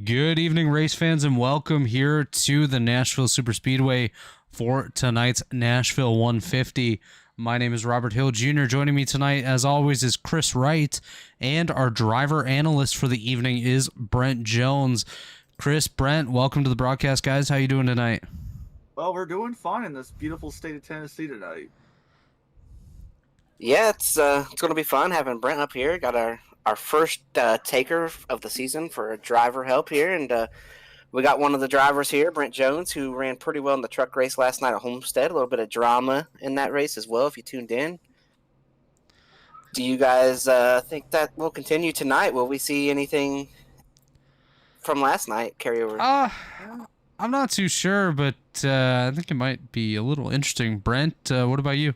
Good evening, race fans, and welcome here to the Nashville Superspeedway for tonight's Nashville 150. My name is Robert Hill Jr. Joining me tonight, as always, is Chris Wright, and our driver analyst for the evening is Brent Jones. Chris, Brent, welcome to the broadcast, guys. How you doing tonight? Well, we're doing fine in this beautiful state of Tennessee tonight. Yeah, it's going to be fun having Brent up here. Got our first taker of the season for a driver help here, and we got one of the drivers here, Brent Jones, who ran pretty well in the truck race last night at Homestead. A little bit of drama in that race as well, if you tuned in. Do you guys think that will continue tonight? Will we see anything from last night carry over? I'm not too sure, but I think it might be a little interesting. Brent, what about you?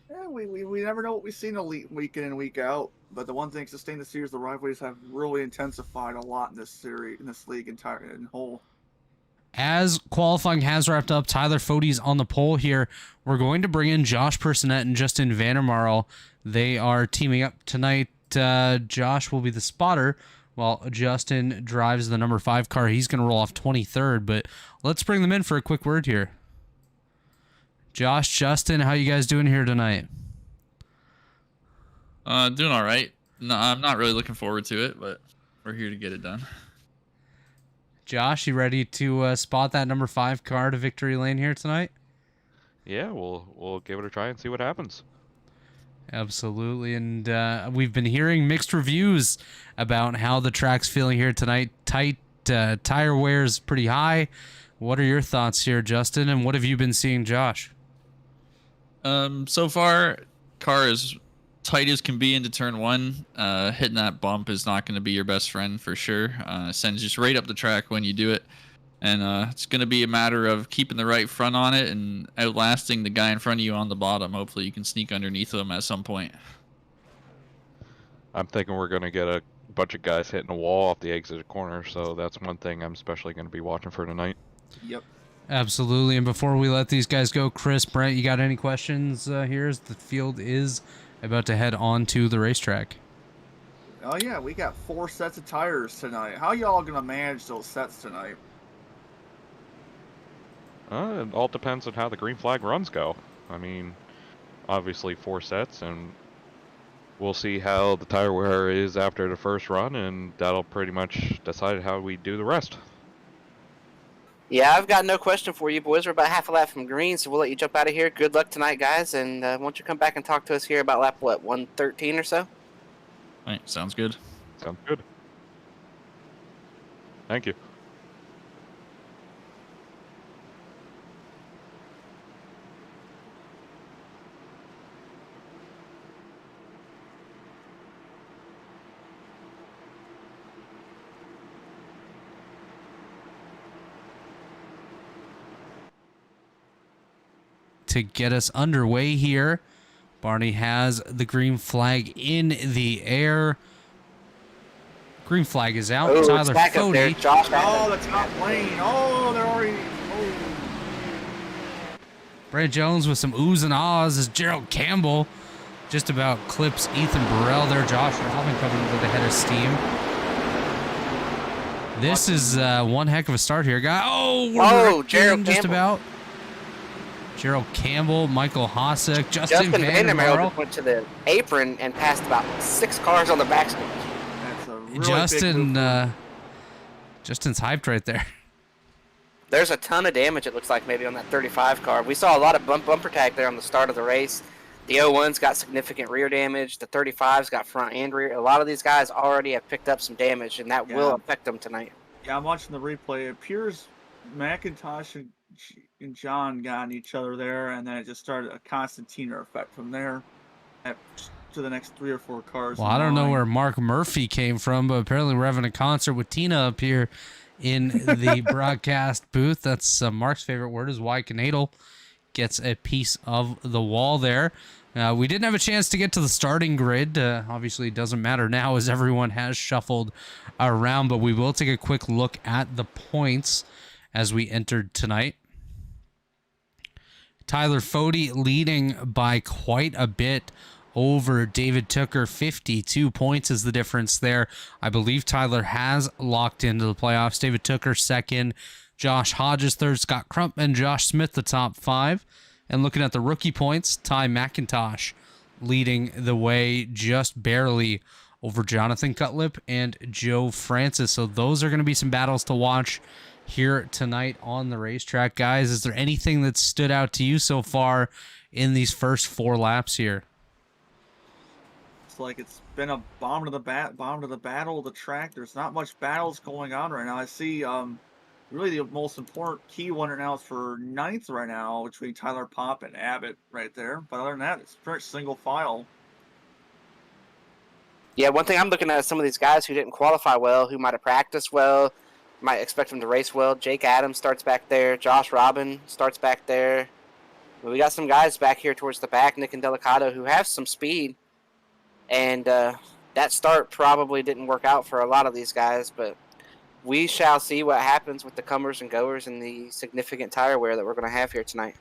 Yeah, we never know what we see in a week in and week out. But the one thing sustained this year is the rivalries have really intensified a lot in this series, in this league in whole. As qualifying has wrapped up, Tyler Fode's on the pole here. We're going to bring in Josh Personette and Justin Vandermarl. They are teaming up tonight. Josh will be the spotter, while Justin drives the number 5 car. He's going to roll off 23rd, but let's bring them in for a quick word here. Josh, Justin, how you guys doing here tonight? Doing all right. No, I'm not really looking forward to it, but we're here to get it done. Josh, you ready to spot that number 5 car to victory lane here tonight? Yeah, we'll give it a try and see what happens. Absolutely, and we've been hearing mixed reviews about how the track's feeling here tonight. Tight tire wear is pretty high. What are your thoughts here, Justin, and what have you been seeing, Josh? So far, car is tight as can be into turn 1. Hitting that bump is not going to be your best friend for sure. Sends you right up the track when you do it. And it's going to be a matter of keeping the right front on it and outlasting the guy in front of you on the bottom. Hopefully you can sneak underneath him at some point. I'm thinking we're going to get a bunch of guys hitting a wall off the exit corner, so that's one thing I'm especially going to be watching for tonight. Yep. Absolutely, and before we let these guys go, Chris, Brent, you got any questions here as the field is about to head on to the racetrack? Oh yeah, we got 4 sets of tires tonight. How y'all gonna manage those sets tonight? It all depends on how the green flag runs go. I mean, obviously 4 sets, and we'll see how the tire wear is after the first run, and that'll pretty much decide how we do the rest. Yeah, I've got no question for you, boys. We're about half a lap from green, so we'll let you jump out of here. Good luck tonight, guys, and why don't you come back and talk to us here about lap, 113 or so? All right, sounds good. Sounds good. Thank you. To get us underway here, Barney has the green flag in the air. Green flag is out. Oh, Tyler it's back up there. Fode. Josh, Oh, that's not playing. Oh, they're already. Oh. Brent Jones with some oohs and ahs as Gerald Campbell just about clips Ethan Burrell there. Josh Robin coming with a head of steam. This is one heck of a start here, guy. Oh, we're Gerald just Campbell. about. Gerald Campbell, Michael Hossack, Justin Vandermarl Vandermarl. went to the apron and passed about 6 cars on the backstretch. That's a really Justin, big move. Justin's hyped right there. There's a ton of damage, it looks like, maybe on that 35 car. We saw a lot of bumper tag there on the start of the race. The 01's got significant rear damage. The 35's got front and rear. A lot of these guys already have picked up some damage, and that will affect them tonight. Yeah, I'm watching the replay. It appears McIntosh and John got on each other there, and then it just started a Constantina effect from there to the next 3 or 4 cars. Well, I don't know where Mark Murphy came from, but apparently we're having a concert with Tina up here in the broadcast booth. That's Mark's favorite word is why Canadal gets a piece of the wall there. We didn't have a chance to get to the starting grid. Obviously, it doesn't matter now as everyone has shuffled around, but we will take a quick look at the points as we entered tonight. Tyler Fode leading by quite a bit over David Tooker. 52 points is the difference there. I believe Tyler has locked into the playoffs. David Tooker second, Josh Hodges third, Scott Crump and Josh Smith the top 5. And looking at the rookie points, Ty McIntosh leading the way just barely over Jonathan Cutlip and Joe Francis. So those are going to be some battles to watch here tonight on the racetrack. Guys, is there anything that stood out to you so far in these first 4 laps here? It's like it's been a bomb to the battle of the track. There's not much battles going on right now. I see really the most important key one right now is for 9th right now between Tyler Pop and Abbott right there. But other than that, it's pretty single file. Yeah, one thing I'm looking at is some of these guys who didn't qualify well, who might have practiced well, might expect them to race well. Jake Adams starts back there. Josh Robin starts back there. But we got some guys back here towards the back, Nick and Delicato, who have some speed. And that start probably didn't work out for a lot of these guys, but we shall see what happens with the comers and goers and the significant tire wear that we're going to have here tonight.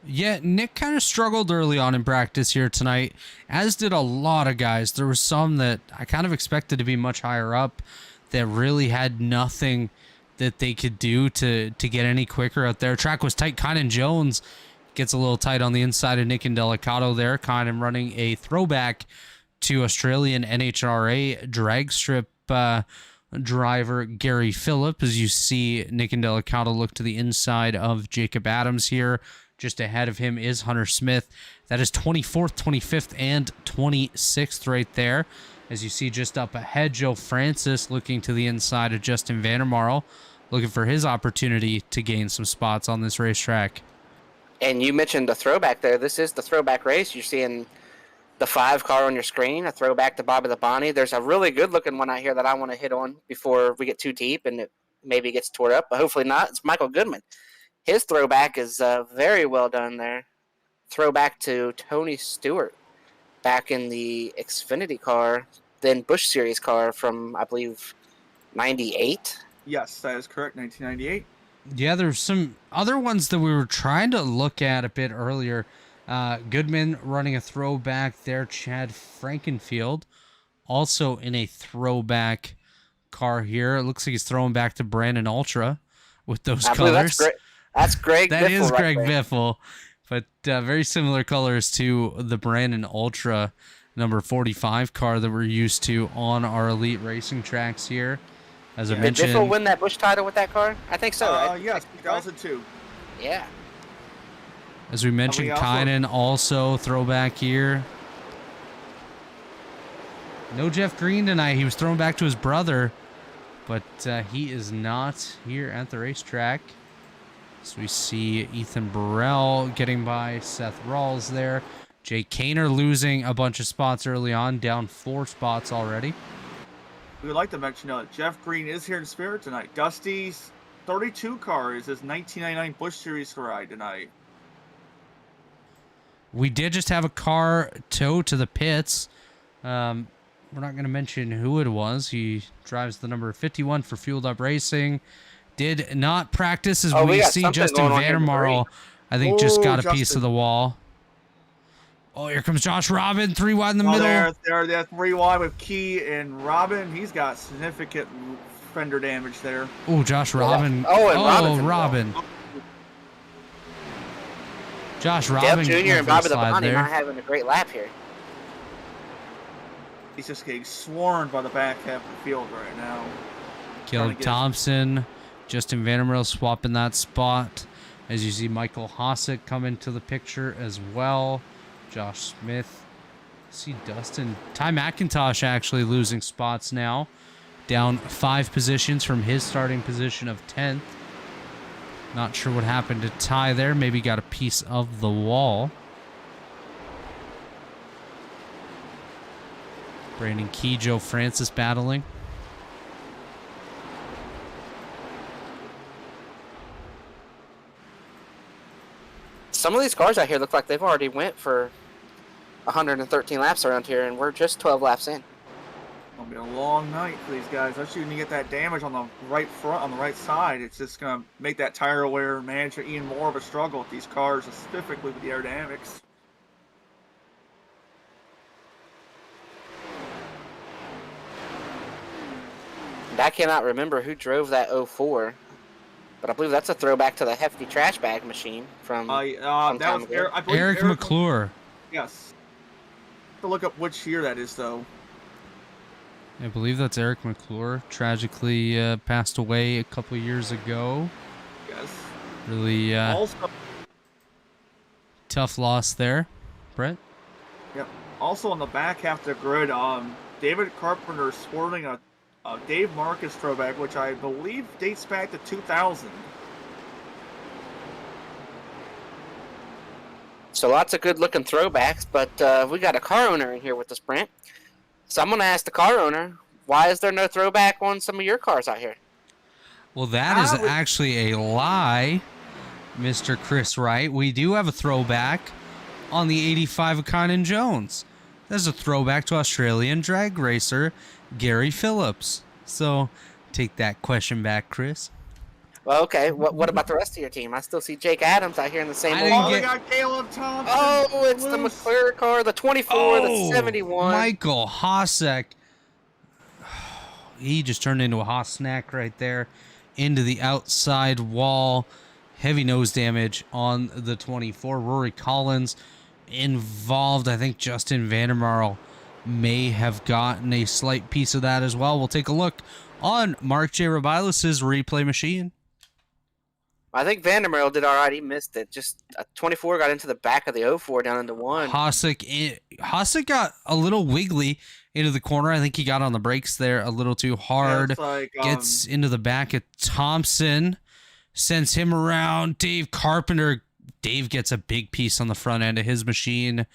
Yeah, Nick kind of struggled early on in practice here tonight, as did a lot of guys. There were some that I kind of expected to be much higher up that really had nothing that they could do to get any quicker out there. Track was tight. Kynan Jones gets a little tight on the inside of Nick and Delicato there. Kynan running a throwback to Australian NHRA drag strip driver Gary Phillip. As you see Nick and Delicato look to the inside of Jacob Adams here. Just ahead of him is Hunter Smith. That is 24th, 25th, and 26th right there. As you see just up ahead, Joe Francis looking to the inside of Justin Vandermarl, looking for his opportunity to gain some spots on this racetrack. And you mentioned the throwback there. This is the throwback race. You're seeing the 5 car on your screen, a throwback to Bobby Labonte. There's a really good looking one out here that I want to hit on before we get too deep and it maybe gets tore up, but hopefully not. It's Michael Goodman. His throwback is very well done there. Throwback to Tony Stewart back in the Xfinity car, then Busch Series car from, I believe, 98. Yes, that is correct, 1998. Yeah, there's some other ones that we were trying to look at a bit earlier. Goodman running a throwback there. Chad Frankenfield also in a throwback car here. It looks like he's throwing back to Brandon Ultra with those colors. That's Greg That Biffle is right Greg there. Biffle, but very similar colors to the Brandon Ultra number 45 car that we're used to on our elite racing tracks here. As I Did mentioned, Biffle win that Busch title with that car? I think so, right? Yes, 2002. Yeah. as we mentioned, Kynan also throwback here. No Jeff Green tonight. He was thrown back to his brother, but he is not here at the racetrack. So we see Ethan Burrell getting by Seth Rawls there. Jake Kaner losing a bunch of spots early on, down 4 spots already. We would like to mention Jeff Green is here in spirit tonight. Dusty's 32 car is his 1999 Busch Series ride tonight. We did just have a car tow to the pits. We're not going to mention who it was. He drives the number 51 for Fueled Up Racing. Did not practice, as we see Justin Vandermarl, I think, just got a piece of the wall. Oh, here comes Josh Robin, 3 wide in the middle. There, 3 wide with Key and Robin. He's got significant fender damage there. Oh, Josh Robin. Robin. Josh Robin. Dale Jr. and Bobby Labonte not having a great lap here. He's just getting swarmed by the back half of the field right now. Caleb Thompson, Justin Vandermeer swapping that spot. As you see Michael Hossack come into the picture as well. Josh Smith. See Dustin. Ty McIntosh actually losing spots now. Down 5 positions from his starting position of 10th. Not sure what happened to Ty there. Maybe got a piece of the wall. Brandon Key, Joe Francis battling. Some of these cars out here look like they've already went for 113 laps around here, and we're just 12 laps in. It'll be a long night for these guys, especially when you get that damage on the right front, on the right side. It's just going to make that tire wear management even more of a struggle with these cars, specifically with the aerodynamics. And I cannot remember who drove that 04, but I believe that's a throwback to the hefty trash bag machine from that time was ago. I believe Eric McClure. Yes. To look up which year that is, though. I believe that's Eric McClure. Tragically passed away a couple years ago. Yes. Really Also, tough loss there, Brett. yep. Also on the back half of the grid, David Carpenter sporting a Dave Marcus throwback, which I believe dates back to 2000. So lots of good-looking throwbacks, but we got a car owner in here with us, Brent. So I'm going to ask the car owner, why is there no throwback on some of your cars out here? Well, that is actually a lie, Mr. Chris Wright. We do have a throwback on the 85 Akanen Jones. That's a throwback to Australian drag racer Gary Phillips. So take that question back, Chris. Well, okay. What about the rest of your team? I still see Jake Adams out here in the same. They got Caleb Thompson. Oh, it's the McClure car, the 24, the 71. Michael Hosek. He just turned into a Haas snack right there. Into the outside wall. Heavy nose damage on the 24. Rory Collins involved. I think Justin Vandermarl may have gotten a slight piece of that as well. We'll take a look on Mark J. Rebilas' replay machine. I think Vandermeer did all right. He missed it. Just a 24 got into the back of the 04 down into 1. Hosek got a little wiggly into the corner. I think he got on the brakes there a little too hard. Gets into the back of Thompson. Sends him around. Dave Carpenter. Dave gets a big piece on the front end of his machine.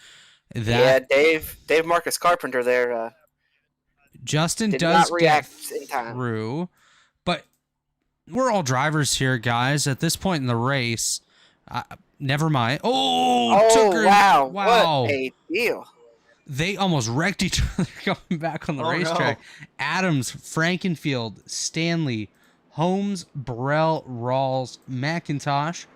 Dave Marcus Carpenter there. Justin did does not react get in time. through, but we're all drivers here, guys. At this point in the race, never mind. Wow! What a deal! They almost wrecked each other coming back on the racetrack. No. Adams, Frankenfield, Stanley, Holmes, Burrell, Rawls, McIntosh,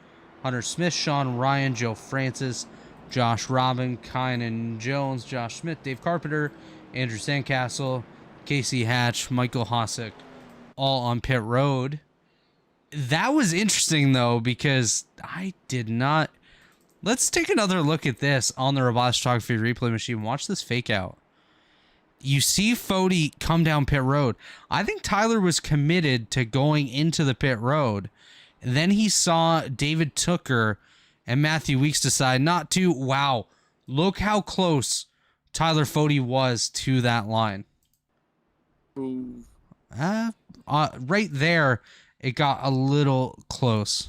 Hunter Smith, Sean Ryan, Joe Francis, Josh Robin, Kynan Jones, Josh Smith, Dave Carpenter, Andrew Sandcastle, Casey Hatch, Michael Hosek, all on pit road. That was interesting, though, because I did not... Let's take another look at this on the Rebilas Photography replay machine. Watch this fake out. You see Fody come down pit road. I think Tyler was committed to going into the pit road. And then he saw David Tooker and Matthew Weeks decide not to. Wow, look how close Tyler Fody was to that line. Right there, it got a little close.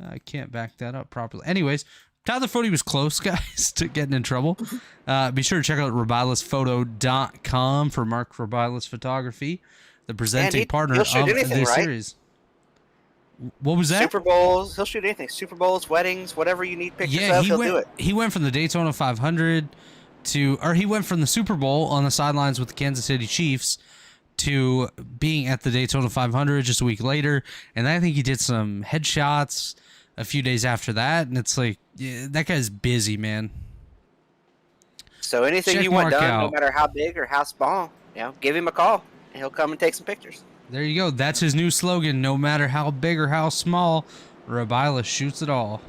I can't back that up properly. Anyways, Tyler Fody was close, guys, to getting in trouble. Be sure to check out RebilasPhoto.com for Mark Rebilas Photography, the presenting partner of this series. What was that? Super Bowls. He'll shoot anything. Super Bowls, weddings, whatever you need pictures of, he'll do it. He went from the Daytona 500 he went from the Super Bowl on the sidelines with the Kansas City Chiefs to being at the Daytona 500 just a week later. And I think he did some headshots a few days after that. And it's like, yeah, that guy's busy, man. So anything you want done, no matter how big or how small, give him a call and he'll come and take some pictures. There you go. That's his new slogan. No matter how big or how small, Rebilas shoots it all.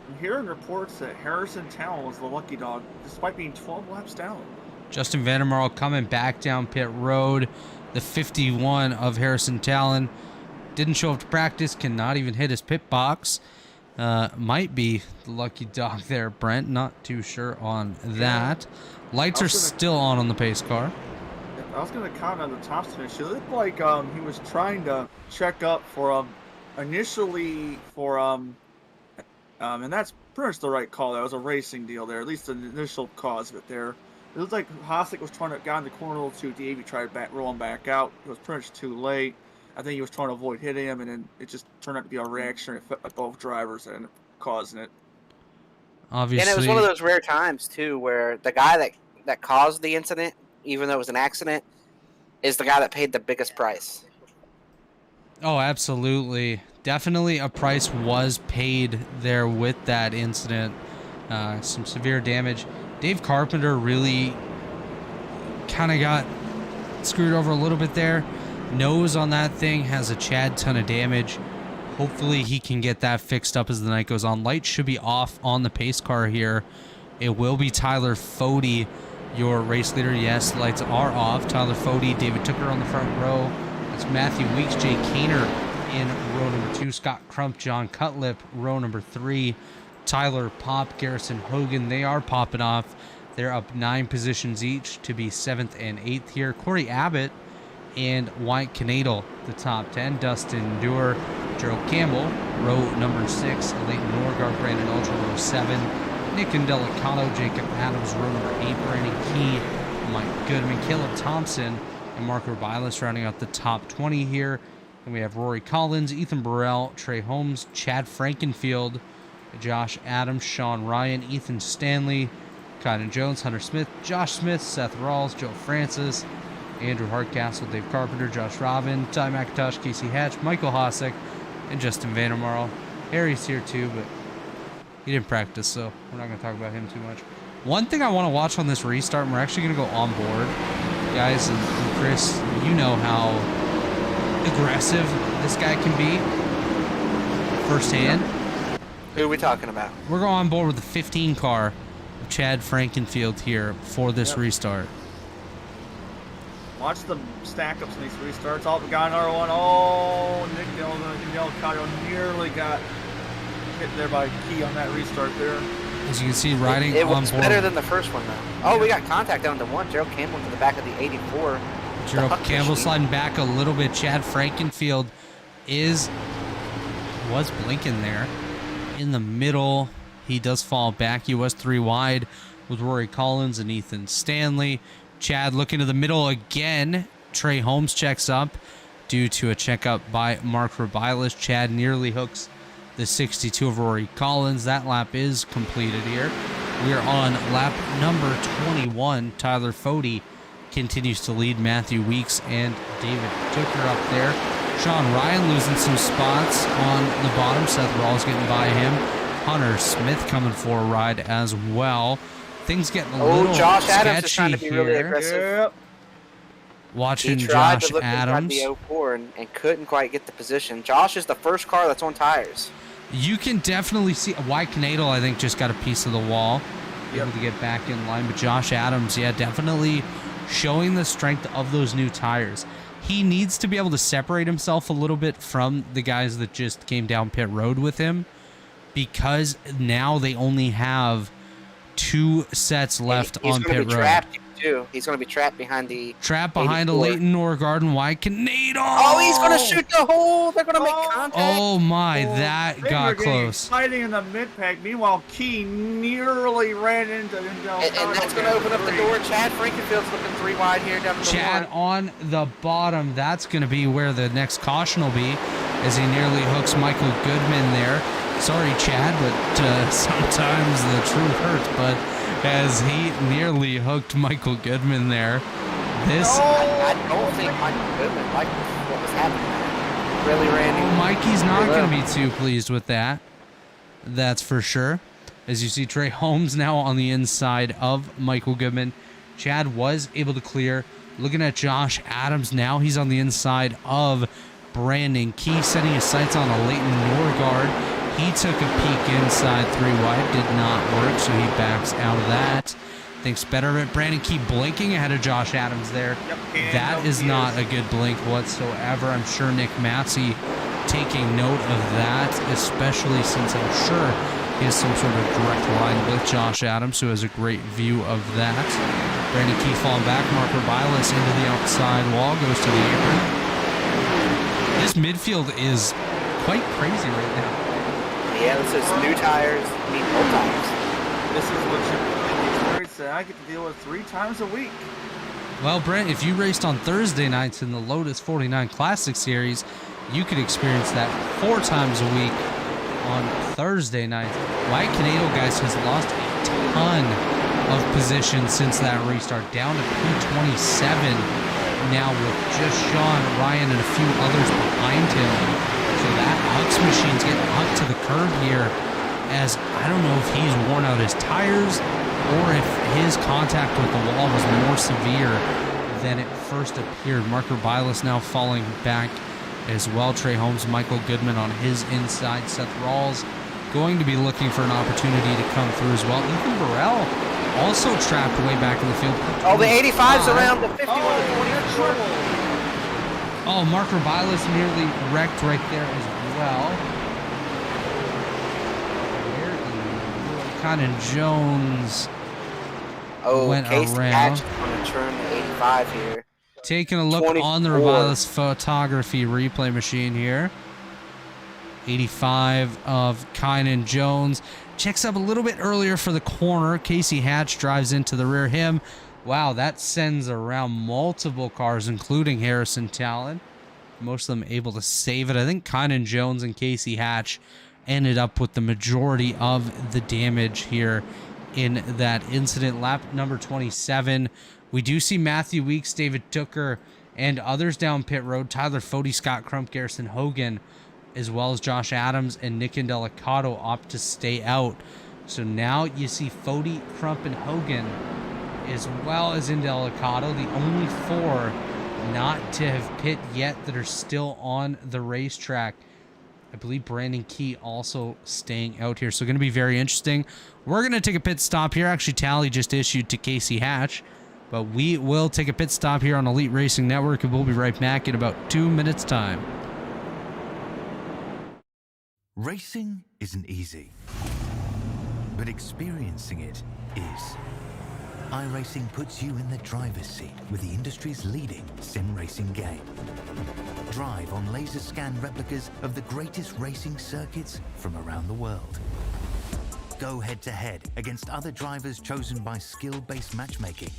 I'm hearing reports that Harrison Talon was the lucky dog, despite being 12 laps down. Justin Vandermarl coming back down pit road. The 51 of Harrison Talon didn't show up to practice, cannot even hit his pit box. Might be the lucky dog there, Brent. Not too sure on that. Lights are still on the pace car. I was going to comment on the Thompson issue. It looked like he was trying to check up for initially for and that's pretty much the right call. That was a racing deal there, at least the initial cause of it there. It looked like Hosek was trying to get in the corner a little too deep. He tried to roll him back out. It was pretty much too late. I think he was trying to avoid hitting him, and then it just turned out to be a reaction at both drivers that ended up causing it. Obviously, and it was one of those rare times too where the guy that caused the incident, even though it was an accident, is the guy that paid the biggest price. Oh, absolutely. Definitely a price was paid there with that incident. Some severe damage. Dave Carpenter really kind of got screwed over a little bit there. Nose on that thing has a Chad ton of damage. Hopefully he can get that fixed up as the night goes on. Lights should be off on the pace car here. It will be Tyler Fody, your race leader. Yes, lights are off. Tyler Fody, David Tooker on the front row. It's Matthew Weeks, Jay Kaner in row number 2. Scott Crump, John Cutlip, row number 3. Tyler Pop, Garrison Hogan, they are popping off. They're up 9 positions each to be 7th and 8th here. Corey Abbott and Wyatt Knadel, the top 10. Dustin Dewar, Gerald Campbell, row number 6. Leighton Norgard, Brandon Ultra, row 7. Nick Indelicado, Jacob Adams, row number 8. Brandon Key, Mike Goodman, Caleb Thompson, and Mark Rebilas rounding out the top 20 here. And we have Rory Collins, Ethan Burrell, Trey Holmes, Chad Frankenfield, Josh Adams, Sean Ryan, Ethan Stanley, Cotton Jones, Hunter Smith, Josh Smith, Seth Rawls, Joe Francis, Andrew Hardcastle, Dave Carpenter, Josh Robin, Ty McIntosh, Casey Hatch, Michael Hossack, and Justin Vandermarl. Harry's here too, but he didn't practice, so we're not going to talk about him too much. One thing I want to watch on this restart, and we're actually going to go on board, guys, and Chris, you know how aggressive this guy can be firsthand. Who are we talking about? We're going on board with the 15 car of Chad Frankenfield here for this restart. Watch the stack ups in these restarts. All the guy in R1. Oh, Nick Delgado nearly got hit there by Key on that restart there. As you can see, riding it on was board. better than the first one, though. Oh, we got contact down to 1. Gerald Campbell to the back of the 84. Gerald Campbell sliding back a little bit. Chad Frankenfield was blinking there in the middle. He does fall back. He was 3 wide with Rory Collins and Ethan Stanley. Chad looking to the middle again. Trey Holmes checks up due to a checkup by Mark Rebilas. Chad nearly hooks the 62 of Rory Collins. That lap is completed here. We are on lap number 21. Tyler Fody continues to lead. Matthew Weeks and David Tooker up there. Sean Ryan losing some spots on the bottom. Seth Rawls getting by him. Hunter Smith coming for a ride as well. Things getting a little Josh Adams sketchy is trying to be here. really aggressive. Yep. Watching He tried Josh to look Adams. the 04 and couldn't quite get the position. Josh is the first car that's on tires. You can definitely see Wyatt Knadel, I think, just got a piece of the wall. Yep. Able to get back in line. But Josh Adams, yeah, definitely showing the strength of those new tires. He needs to be able to separate himself a little bit from the guys that just came down pit road with him, because now they only have 2 sets left on pit road. Trapped too. He's going to be trapped behind the Trapped behind a 84. Leighton Norgard and Wyatt Knadel. Oh, he's going to shoot the hole. They're going to make contact. Oh my, that They got were getting close. Fighting in the mid pack. Meanwhile, Key nearly ran into Delgado. And that's going to open up the door. Chad Frankenfield's looking 3 wide here down the Chad on the bottom. That's going to be where the next caution will be, as he nearly hooks Michael Goodman there. Sorry, Chad, but sometimes the truth hurts. But as he nearly hooked Michael Goodman there, this... I don't think Michael Goodman liked what was happening. Really, Randy? Mikey's not going to be too pleased with that. That's for sure. As you see, Trey Holmes now on the inside of Michael Goodman. Chad was able to clear. Looking at Josh Adams now. He's on the inside of Brandon Key, setting his sights on a Leighton Norgard. He took a peek inside 3 wide. Did not work, so he backs out of that. Thinks better of it. Brandon Key blinking ahead of Josh Adams there. Yep, That is not a good blink whatsoever. I'm sure Nick Massey taking note of that, especially since I'm sure he has some sort of direct line with Josh Adams, who has a great view of that. Brandon Key falling back. Mark Rebilas into the outside wall, goes to the apron. This midfield is quite crazy right now. Yeah, this is new tires, old tires. This is legitimately the experience that I get to deal with 3 times a week. Well, Brent, if you raced on Thursday nights in the Lotus 49 Classic Series, you could experience that 4 times a week on Thursday nights. Wyatt Knadel, guys, has lost a ton of positions since that restart, down to P27 now with just Sean Ryan and a few others behind him. So that Hux machine's getting hooked to the curb here, as I don't know if he's worn out his tires or if his contact with the wall was more severe than it first appeared. Mark Rebilas now falling back as well. Trey Holmes, Michael Goodman on his inside. Seth Rawls going to be looking for an opportunity to come through as well. Ethan Burrell also trapped way back in the field. Oh, the 85's around the 51 Oh, Mark Rebilas nearly wrecked right there as well. Conan Jones went Casey around. Hatch is going to turn the 85 here. Taking a look 24. on the Rebilas photography replay machine here. 85 of Kynan Jones. Checks up a little bit earlier for the corner. Casey Hatch drives into the rear him. Wow, that sends around multiple cars, including Harrison Talon. Most of them able to save it. I think Kynan Jones and Casey Hatch ended up with the majority of the damage here in that incident. Lap number 27. We do see Matthew Weeks, David Tooker, and others down pit road. Tyler Fody, Scott Crump, Garrison Hogan, as well as Josh Adams and Nick Indelicato opt to stay out. So now you see Fody, Crump, and Hogan, as well as Indelicato, the only four not to have pit yet that are still on the racetrack. I believe Brandon Key also staying out here. So going to be very interesting. We're going to take a pit stop here. Actually, tally just issued to Casey Hatch. But we will take a pit stop here on Elite Racing Network, and we'll be right back in about 2 minutes' time. Racing isn't easy, but experiencing it is. iRacing puts you in the driver's seat with the industry's leading sim racing game. Drive on laser scan replicas of the greatest racing circuits from around the world. Go head-to-head against other drivers chosen by skill-based matchmaking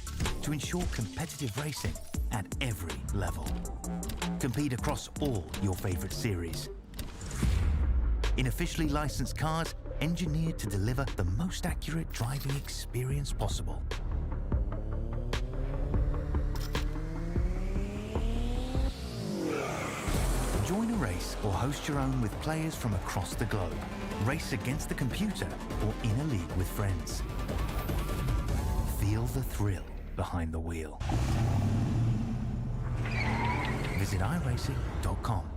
to ensure competitive racing at every level. Compete across all your favorite series. In officially licensed cars, engineered to deliver the most accurate driving experience possible. Join a race or host your own with players from across the globe. Race against the computer or in a league with friends. Feel the thrill behind the wheel. Visit iRacing.com.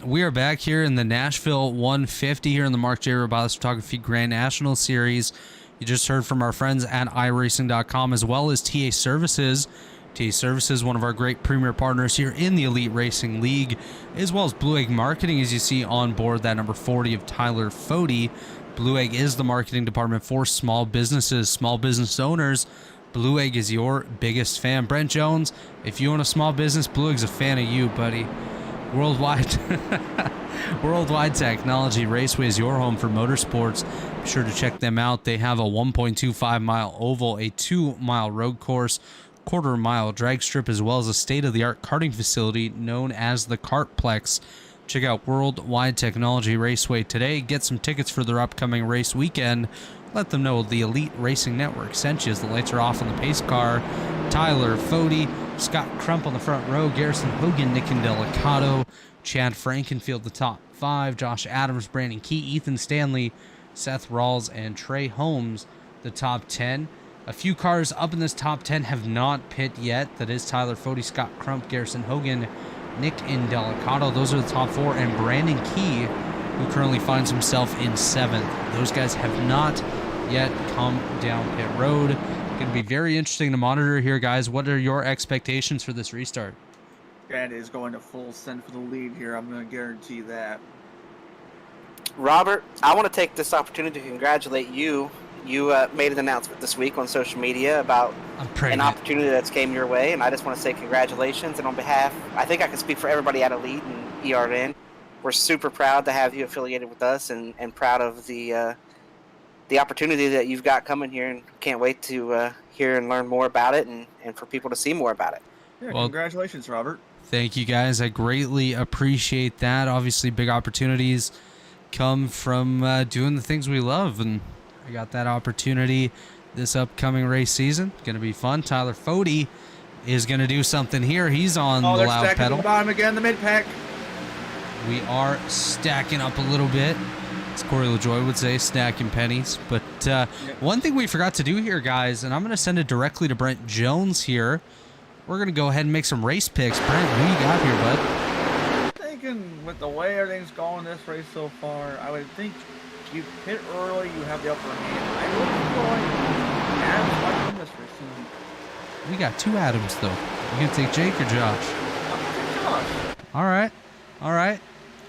We are back here in the Nashville 150 here in the Mark J. Rebilas Photography Grand National Series. You just heard from our friends at iRacing.com as well as TA Services. TA Services, one of our great premier partners here in the Elite Racing League, as well as Blue Egg Marketing, as you see on board that number 40 of Tyler Fody. Blue Egg is the marketing department for small businesses, small business owners. Blue Egg is your biggest fan. Brent Jones, if you own a small business, Blue Egg's a fan of you, buddy. Worldwide Technology Raceway is your home for motorsports. Be sure to check them out. They have a 1.25 mile oval, a 2 mile road course, quarter mile drag strip, as well as a state-of-the-art karting facility known as the Kartplex. Check out Worldwide Technology Raceway today. Get some tickets for their upcoming race weekend. Let them know the Elite Racing Network sent you as the lights are off on the pace car. Tyler Fody, Scott Crump on the front row, Garrison Hogan, Nick Indelicato, Chad Frankenfield, the top five, Josh Adams, Brandon Key, Ethan Stanley, Seth Rawls, and Trey Holmes, the top 10. A few cars up in this top 10 have not pit yet. That is Tyler Fody, Scott Crump, Garrison Hogan, Nick Indelicato. Those are the top four. And Brandon Key, who currently finds himself in 7th. Those guys have not yet come down pit road. Going to be very interesting to monitor here, guys. What are your expectations for this restart? Brad is going to full send for the lead here. I'm going to guarantee that. Robert, I want to take this opportunity to congratulate you. You made an announcement this week on social media about an opportunity that's came your way, and I just want to say congratulations. And on behalf, I think I can speak for everybody at Elite and ERN, we're super proud to have you affiliated with us and proud of the the opportunity that you've got coming here, and can't wait to hear and learn more about it, and for people to see more about it. Yeah, Well, congratulations, Robert. Thank you, guys. I greatly appreciate that. Obviously, big opportunities come from doing the things we love, and I got that opportunity this upcoming race season. Going to be fun. Tyler Fody is going to do something here. He's on the they're loud stacking pedal. the bottom again, the mid-pack. We are stacking up a little bit. As Corey LaJoy would say, stacking pennies. But one thing we forgot to do here, guys, and I'm going to send it directly to Brent Jones here. We're going to go ahead and make some race picks. Brent, who you got here, bud? I'm thinking with the way everything's going this race so far, I would think you pit early, you have the upper hand. I would feel like Adams might win this race tonight. We got 2 Adams, though. You going to take Jake or Josh? I'm gonna take Josh. All right. All right.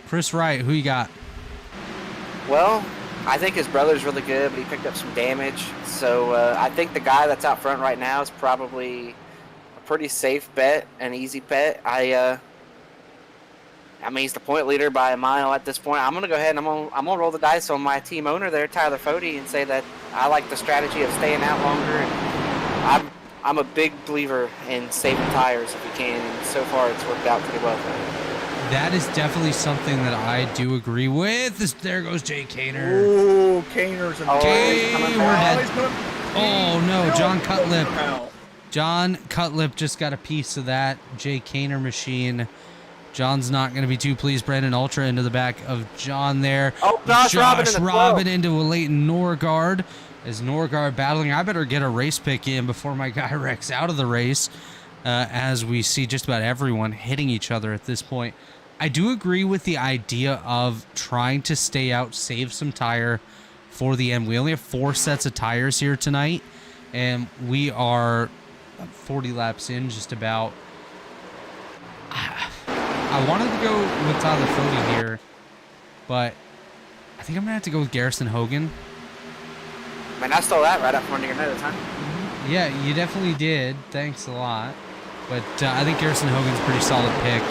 Chris Wright, who you got? Well, I think his brother's really good, but he picked up some damage. So I think the guy that's out front right now is probably a pretty safe bet, an easy bet. I mean, he's the point leader by a mile at this point. I'm gonna go ahead and I'm gonna roll the dice on my team owner there, Tyler Fody, and say that I like the strategy of staying out longer. And I'm a big believer in saving tires if you can, and so far it's worked out pretty well for me. That is definitely something that I do agree with. There goes Jay Kaner. Ooh, Kaner's in the Okay, race. we're dead. He's gonna- Oh, no, John Cutlip. Now. John Cutlip just got a piece of that Jay Kaner machine. John's not going to be too pleased. Brandon Ultra into the back of John there. Oh, Josh Robin in the Robin 12. into a Leighton Norgard. As Norgard battling, I better get a race pick in before my guy wrecks out of the race, as we see just about everyone hitting each other at this point. I do agree with the idea of trying to stay out, save some tire for the end. We only have 4 sets of tires here tonight, and we are 40 laps in, just about. I wanted to go with Tyler Fody here, but I think I'm going to have to go with Garrison Hogan. I mean, I stole that right up front of your nose, huh? Yeah, you definitely did. Thanks a lot. But I think Garrison Hogan's a pretty solid pick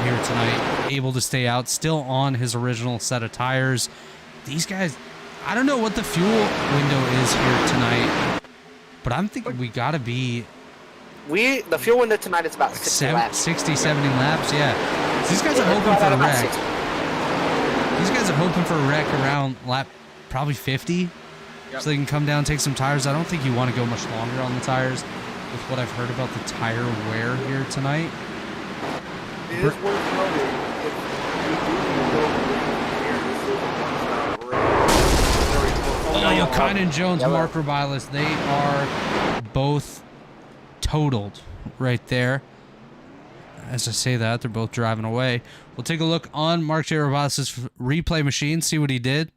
here tonight. Able to stay out, still on his original set of tires. These guys, I don't know what the fuel window is here tonight, but I'm thinking we got to be The fuel window tonight is about 60 laps. 60, 70 laps, yeah. So these guys are hoping for a wreck. These guys are hoping for a wreck around lap probably 50. Yep. So they can come down and take some tires. I don't think you want to go much longer on the tires with what I've heard about the tire wear here tonight. It is worth noting if you do go here, this is a very close. Kynan Jones, Mark Rebilas, they are both totaled right there. As I say that, they're both driving away. We'll take a look on Mark J. Rebilas' replay machine, see what he did.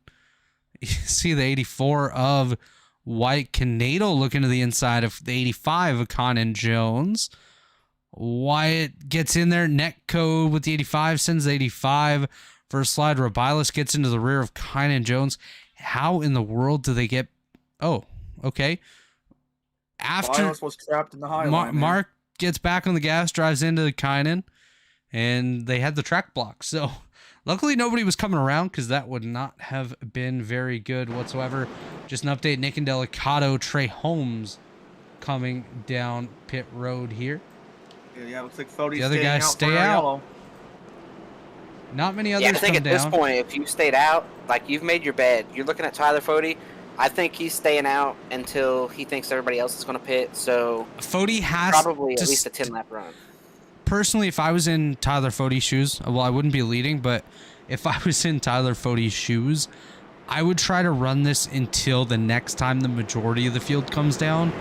You see the 84 of Wyatt Canado looking to the inside of the 85 of Kynan Jones. Wyatt gets in there, neck code with the 85, sends the 85 for a slide. Rebilas gets into the rear of Kynan Jones. How in the world do they get... Oh, okay. After Rebilas was trapped in the high line, Mark gets back on the gas, drives into Kynan, and they had the track block. So luckily nobody was coming around because that would not have been very good whatsoever. Just an update, Nick and Delicato, Trey Holmes coming down pit road here. Yeah, looks like Fody's The other staying guys out stay for out. yellow. Not many others Yeah, I think come at this down. point, if you stayed out, like you've made your bed, you're looking at Tyler Fody. I think he's staying out until he thinks everybody else is going to pit. So Fody has probably to at least a 10-lap run. Personally, if I was in Tyler Fody's shoes, well, I wouldn't be leading, but if I was in Tyler Fody's shoes, I would try to run this until the next time the majority of the field comes down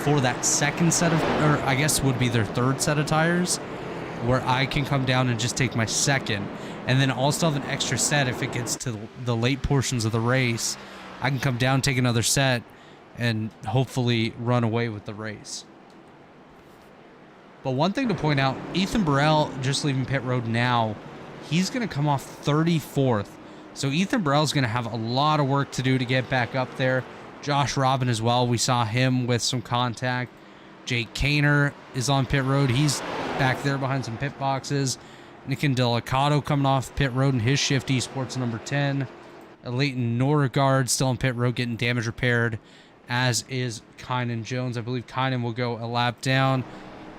for that second set of, or I guess would be their third set of tires, where I can come down and just take my second. And then I'll still have an extra set if it gets to the late portions of the race. I can come down, take another set, and hopefully run away with the race. But one thing to point out, Ethan Burrell just leaving pit road now. He's going to come off 34th. So Ethan Burrell's going to have a lot of work to do to get back up there. Josh Robin as well. We saw him with some contact. Jake Kaner is on pit road. He's back there behind some pit boxes. Nick and Delicato coming off pit road in his shifty sports number 10. Leighton Norgard still on pit road getting damage repaired, as is Kynan Jones. I believe Kynan will go a lap down.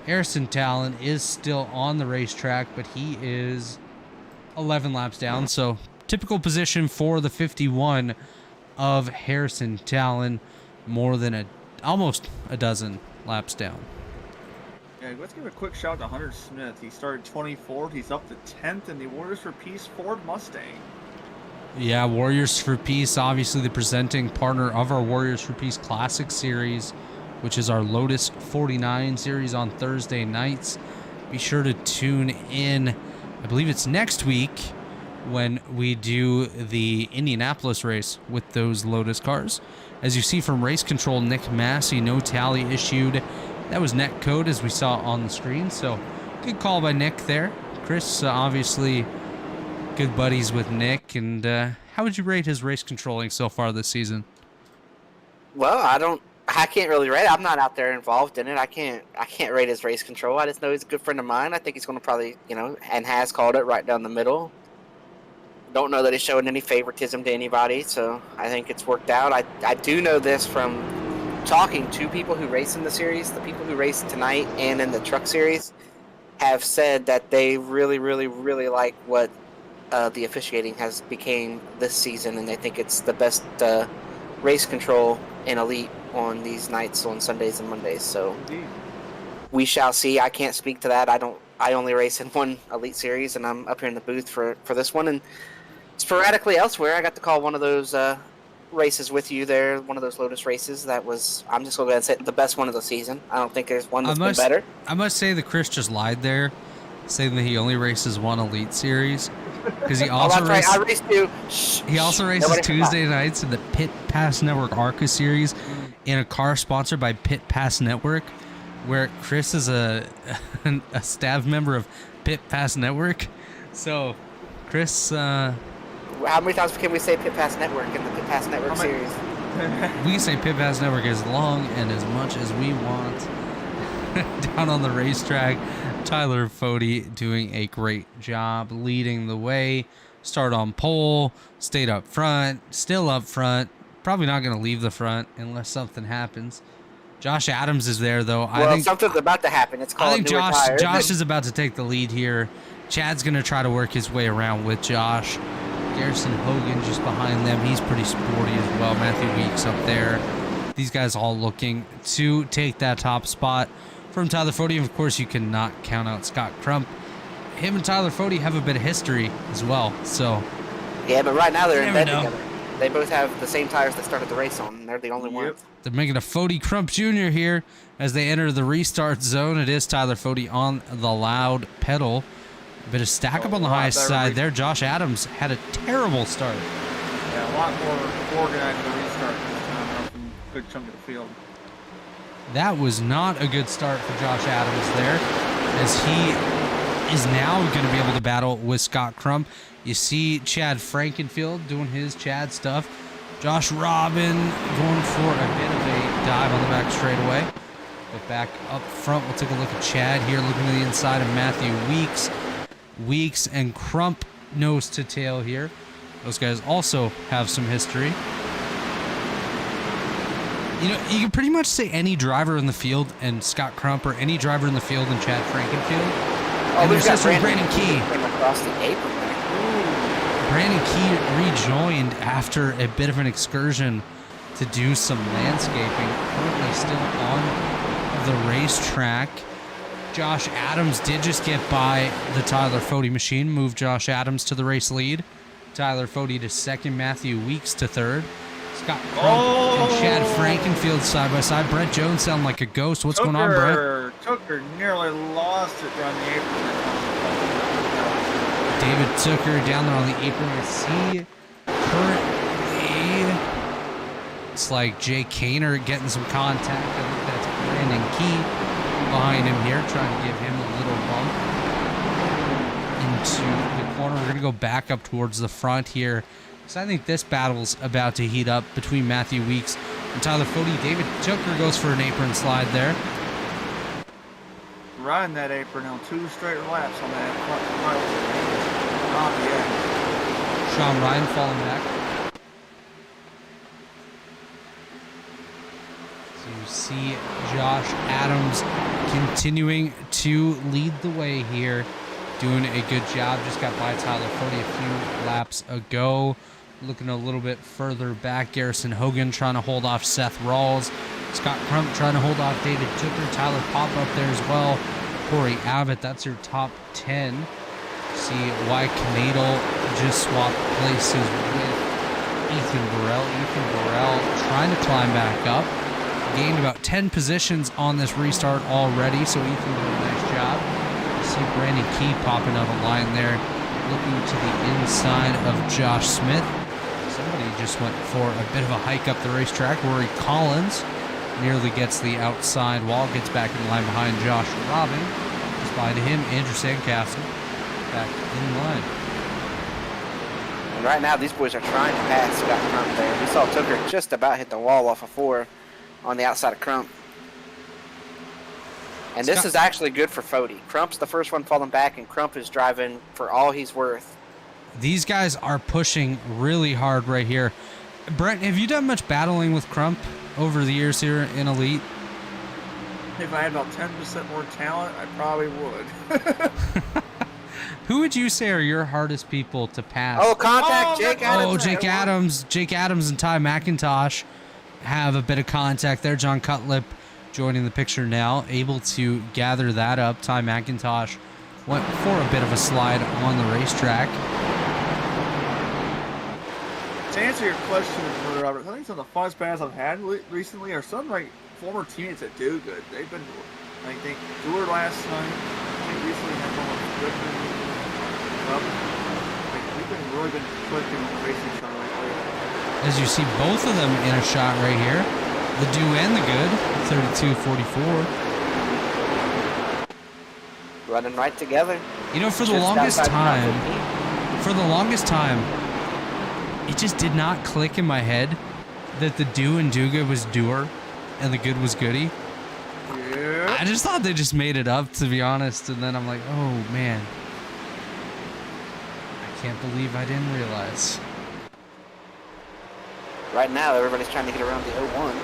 Harrison Talon is still on the racetrack, but he is 11 laps down. So typical position for the 51 of Harrison Talon, more than almost a dozen laps down. Yeah, let's give a quick shout out to Hunter Smith. He started 24th. He's up to 10th in the Warriors for Peace Ford Mustang. Yeah, Warriors for Peace, obviously the presenting partner of our Warriors for Peace Classic Series, which is our Lotus 49 series on Thursday nights. Be sure to tune in. I believe it's next week when we do the Indianapolis race with those Lotus cars. As you see from race control, Nick Massey, no tally issued. That was net code, as we saw on the screen. So good call by Nick there. Chris, obviously good buddies with Nick. And how would you rate his race controlling so far this season? Well, I can't really rate it. I'm not out there involved in it. I can't rate his race control. I just know he's a good friend of mine. I think he's going to probably, and has called it right down the middle. Don't know that he's showing any favoritism to anybody, so I think it's worked out. I do know this from talking to people who race in the series. The people who race tonight and in the truck series have said that they really, really, really like what the officiating has became this season, and they think it's the best race control in Elite on these nights on Sundays and Mondays. So we shall see. I can't speak to that. I only race in one Elite series, and I'm up here in the booth for this one. And sporadically elsewhere, I got to call one of those races with you there, one of those Lotus races. That was, I'm just going to go ahead and say, the best one of the season. I don't think there's one that's been better. I must say that Chris just lied there, saying that he only races one Elite series. Because he also races, I race two. He also races Tuesday nights in the Pit Pass Network ARCA series in a car sponsored by Pit Pass Network, where Chris is a staff member of Pit Pass Network. So, Chris, how many times can we say Pit Pass Network in the Pit Pass Network series? We can say Pit Pass Network as long and as much as we want. Down on the racetrack, Tyler Fody doing a great job leading the way. Start on pole, stayed up front, still up front. Probably not going to leave the front unless something happens. Josh Adams is there, though. Well, I think something's about to happen. It's called I think Josh is about to take the lead here. Chad's going to try to work his way around with Josh. Garrison Hogan just behind them. He's pretty sporty as well. Matthew Weeks up there. These guys all looking to take that top spot from Tyler Fody. Of course, you cannot count out Scott Crump. Him and Tyler Fody have a bit of history as well. So yeah, but right now they're in bed together. They both have the same tires they started the race on, and they're the only ones. They're making a Fody Crump Jr. here as they enter the restart zone. It is Tyler Fody on the loud pedal. A bit of stack up on the high side there. Josh Adams had a terrible start. Yeah, a lot more organized in the restart this time up in a good chunk of the field. That was not a good start for Josh Adams there, as he is now going to be able to battle with Scott Crump. You see Chad Frankenfield doing his Chad stuff. Josh Robin going for a bit of a dive on the back straightaway. But back up front, we'll take a look at Chad here, looking to the inside of Matthew Weeks. Weeks and Crump nose to tail here. Those guys also have some history. You know, you can pretty much say any driver in the field and Scott Crump, or any driver in the field and Chad Frankenfield. Oh, we've got Brandon Key. Across the apron there. Brandon Key rejoined after a bit of an excursion to do some landscaping. Currently still on the racetrack. Josh Adams did just get by the Tyler Fody machine, move Josh Adams to the race lead. Tyler Fody to second, Matthew Weeks to third. Scott Crump and Chad Frankenfield side by side. Brent Jones sound like a ghost. What's going on, Brent? Tucker nearly lost it around the apron. David Tucker down there on the apron. I see currently it's like Jay Kaner getting some contact. I think that's Brandon Key behind him here, trying to give him a little bump into the corner. We're going to go back up towards the front here. So I think this battle's about to heat up between Matthew Weeks and Tyler Fody. David Tucker goes for an apron slide there. Riding that apron on 2 straight laps on that front. Yeah. Sean Ryan falling back. You see Josh Adams continuing to lead the way here, doing a good job. Just got by Tyler Fody a few laps ago. Looking a little bit further back, Garrison Hogan trying to hold off Seth Rawls. Scott Crump trying to hold off David Tooker. Tyler Pop up there as well. Corey Abbott, that's your top 10. See why Canadal just swapped places with Ethan Burrell. Ethan Burrell trying to climb back up. Gained about 10 positions on this restart already, so Ethan did a nice job. You see Brandon Key popping out a line there, looking to the inside of Josh Smith. Somebody just went for a bit of a hike up the racetrack. Rory Collins nearly gets the outside wall, gets back in line behind Josh Robin. Just behind him, Andrew Sandcastle back in line. And right now, these boys are trying to pass Scott Crump there. We saw Tooker just about hit the wall off of 4 on the outside of Crump. And this is actually good for Fody. Crump's the first one falling back, and Crump is driving for all he's worth. These guys are pushing really hard right here. Brent, have you done much battling with Crump over the years here in Elite? If I had about 10% more talent, I probably would. Who would you say are your hardest people to pass? Oh, contact Jake Adams. Oh, Jake Adams. Jake Adams and Ty McIntosh have a bit of contact there. John Cutlip joining the picture now, able to gather that up. Ty McIntosh went for a bit of a slide on the racetrack. To answer your question, Robert, I think some of the funnest battles I've had recently are some of my former teammates that do good. They've been, I think, Dewar last night. I think recently had one with Griffin. We've been really been clicking on the racing shot lately. As you see both of them in a shot right here. The do and the good, 32-44. Running right together. You know, for the Just longest outside the top time, it just did not click in my head that the do and Duga was doer and the good was goody. Yeah. I just thought they just made it up, to be honest, and then I'm like, oh man, I can't believe I didn't realize. Right now, everybody's trying to get around the 0-1.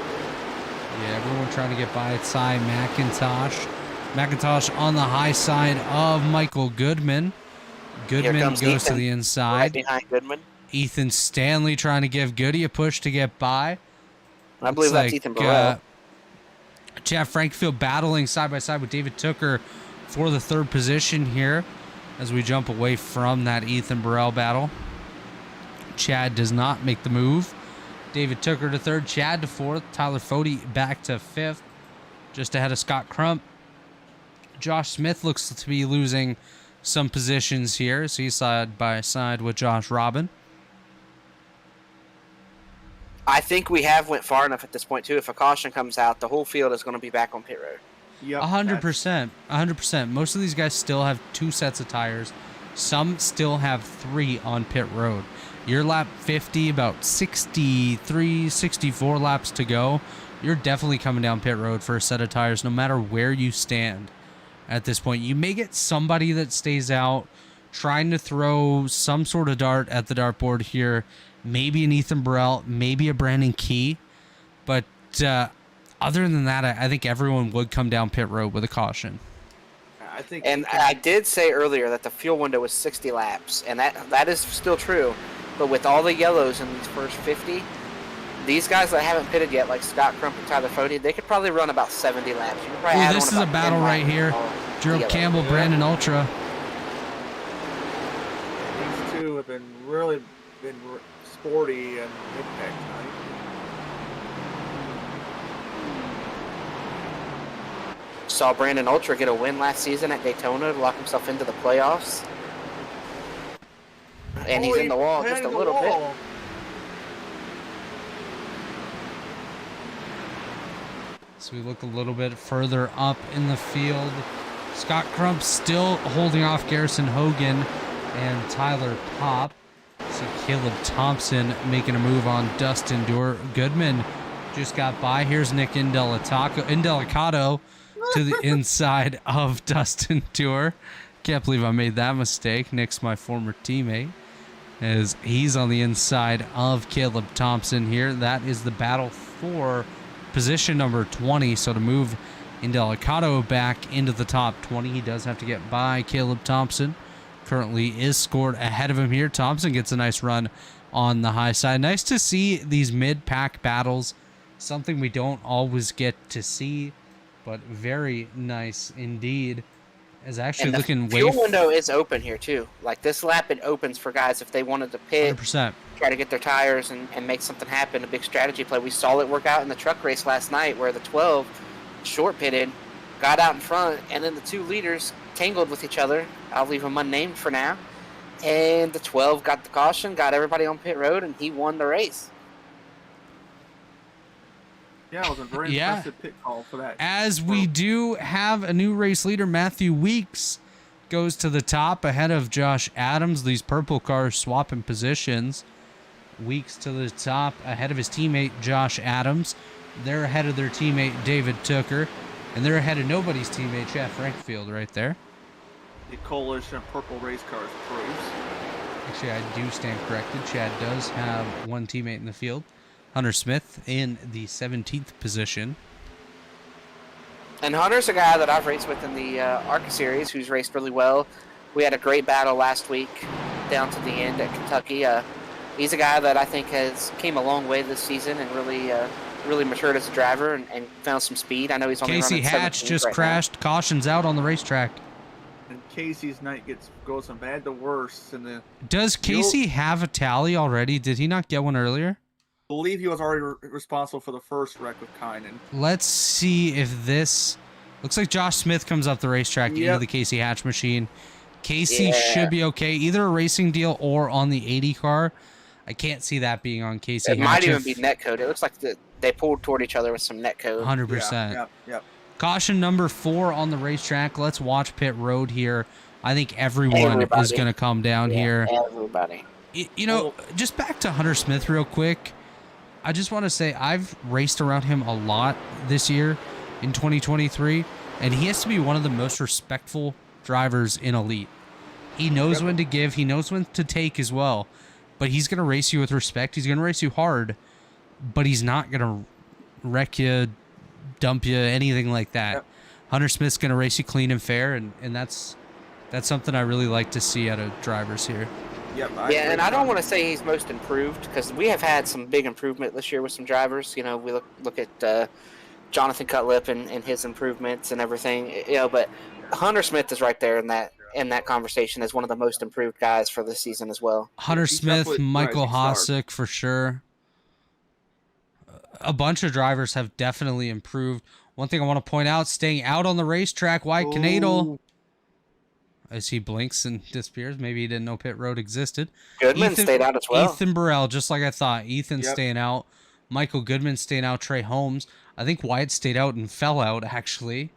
Yeah, everyone trying to get by Ty McIntosh. McIntosh on the high side of Michael Goodman. Goodman goes to the inside. Right behind Goodman. Ethan Stanley trying to give Goody a push to get by. I believe that's Ethan Burrell. Chad Frankfield battling side by side with David Tooker for the third position here as we jump away from that Ethan Burrell battle. Chad does not make the move. David Tooker to third, Chad to fourth, Tyler Fody back to fifth, just ahead of Scott Crump. Josh Smith looks to be losing some positions here, so he's side by side with Josh Robin. I think we have went far enough at this point, too. If a caution comes out, the whole field is going to be back on pit road. Yep, 100%. 100%. Most of these guys still have 2 sets of tires. Some still have 3 on pit road. Your lap 50, about 63, 64 laps to go. You're definitely coming down pit road for a set of tires, no matter where you stand at this point. You may get somebody that stays out trying to throw some sort of dart at the dartboard here. Maybe an Ethan Burrell, maybe a Brandon Key. But other than that, I think everyone would come down pit road with a caution. And I did say earlier that the fuel window was 60 laps, and that is still true. But with all the yellows in these first 50, these guys that haven't pitted yet, like Scott Crump and Tyler Fody, they could probably run about 70 laps. You could probably add this on is a about battle 10 right laps here. on Gerald yellow. Campbell, Brandon Ultra. These two have been really sporty and impact tonight. Saw Brandon Ultra get a win last season at Daytona to lock himself into the playoffs. And he's in the wall just a little bit. So we look a little bit further up in the field. Scott Crump still holding off Garrison Hogan and Tyler Pop. See Caleb Thompson making a move on Dustin Goodman just got by. Here's Nick Indelicato to the inside of Dustin Dewar. Can't believe I made that mistake. Nick's my former teammate, as he's on the inside of Caleb Thompson here. That is the battle for position number 20. So to move Indelicato back into the top 20, he does have to get by Caleb Thompson. Currently is scored ahead of him here. Thompson gets a nice run on the high side. Nice to see these mid-pack battles. Something we don't always get to see, but very nice indeed. Is actually and looking the fuel window is open here too. Like this lap, it opens for guys if they wanted to pit, 100%. try to get their tires and make something happen. A big strategy play. We saw it work out in the truck race last night, where the 12 short pitted, got out in front, and then the 2 leaders tangled with each other. I'll leave them unnamed for now. And the 12 got the caution, got everybody on pit road, and he won the race. Yeah, it was a very impressive pit call for that. As we do have a new race leader, Matthew Weeks goes to the top ahead of Josh Adams. These purple cars swapping positions. Weeks to the top ahead of his teammate Josh Adams. They're ahead of their teammate David Tooker. And they're ahead of nobody's teammate Chad Frankfield right there. The coalition of purple race cars proves. Actually, I do stand corrected. Chad does have one teammate in the field. Hunter Smith in the 17th position. And Hunter's a guy that I've raced with in the ARCA series who's raced really well. We had a great battle last week down to the end at Kentucky. He's a guy that I think has came a long way this season and really matured as a driver and found some speed. I know he's only Casey running Hatch 17s just right crashed. Caution's out on the racetrack. And Casey's night goes from bad to worse. Does Casey have a tally already? Did he not get one earlier? I believe he was already responsible for the first wreck with Kynan. Let's see if this... Looks like Josh Smith comes up the racetrack into the Casey Hatch machine. Casey should be okay. Either a racing deal or on the 80 car. I can't see that being on Casey Hatch. It might even be netcode. It looks like they pulled toward each other with some netcode. 100%. Yep. Caution number 4 on the racetrack. Let's watch pit road here. I think everyone is going to come down here. Everybody. You know, just back to Hunter Smith real quick. I just want to say I've raced around him a lot this year in 2023, and he has to be one of the most respectful drivers in Elite. He knows when to give. He knows when to take as well, but he's going to race you with respect. He's going to race you hard, but he's not going to wreck you, dump you, anything like that. Yep. Hunter Smith's going to race you clean and fair, and that's something I really like to see out of drivers here. Yep, and I don't want to say he's most improved because we have had some big improvement this year with some drivers. You know, we look at Jonathan Cutlip and his improvements and everything. You know, but Hunter Smith is right there in that conversation as one of the most improved guys for this season as well. Hunter Smith, Michael Hossack for sure. A bunch of drivers have definitely improved. One thing I want to point out, staying out on the racetrack, Wyatt Knadel. As he blinks and disappears. Maybe he didn't know pit road existed. Goodman stayed out as well. Ethan Burrell, just like I thought. Ethan staying out. Michael Goodman staying out. Trey Holmes. I think Wyatt stayed out and fell out, actually.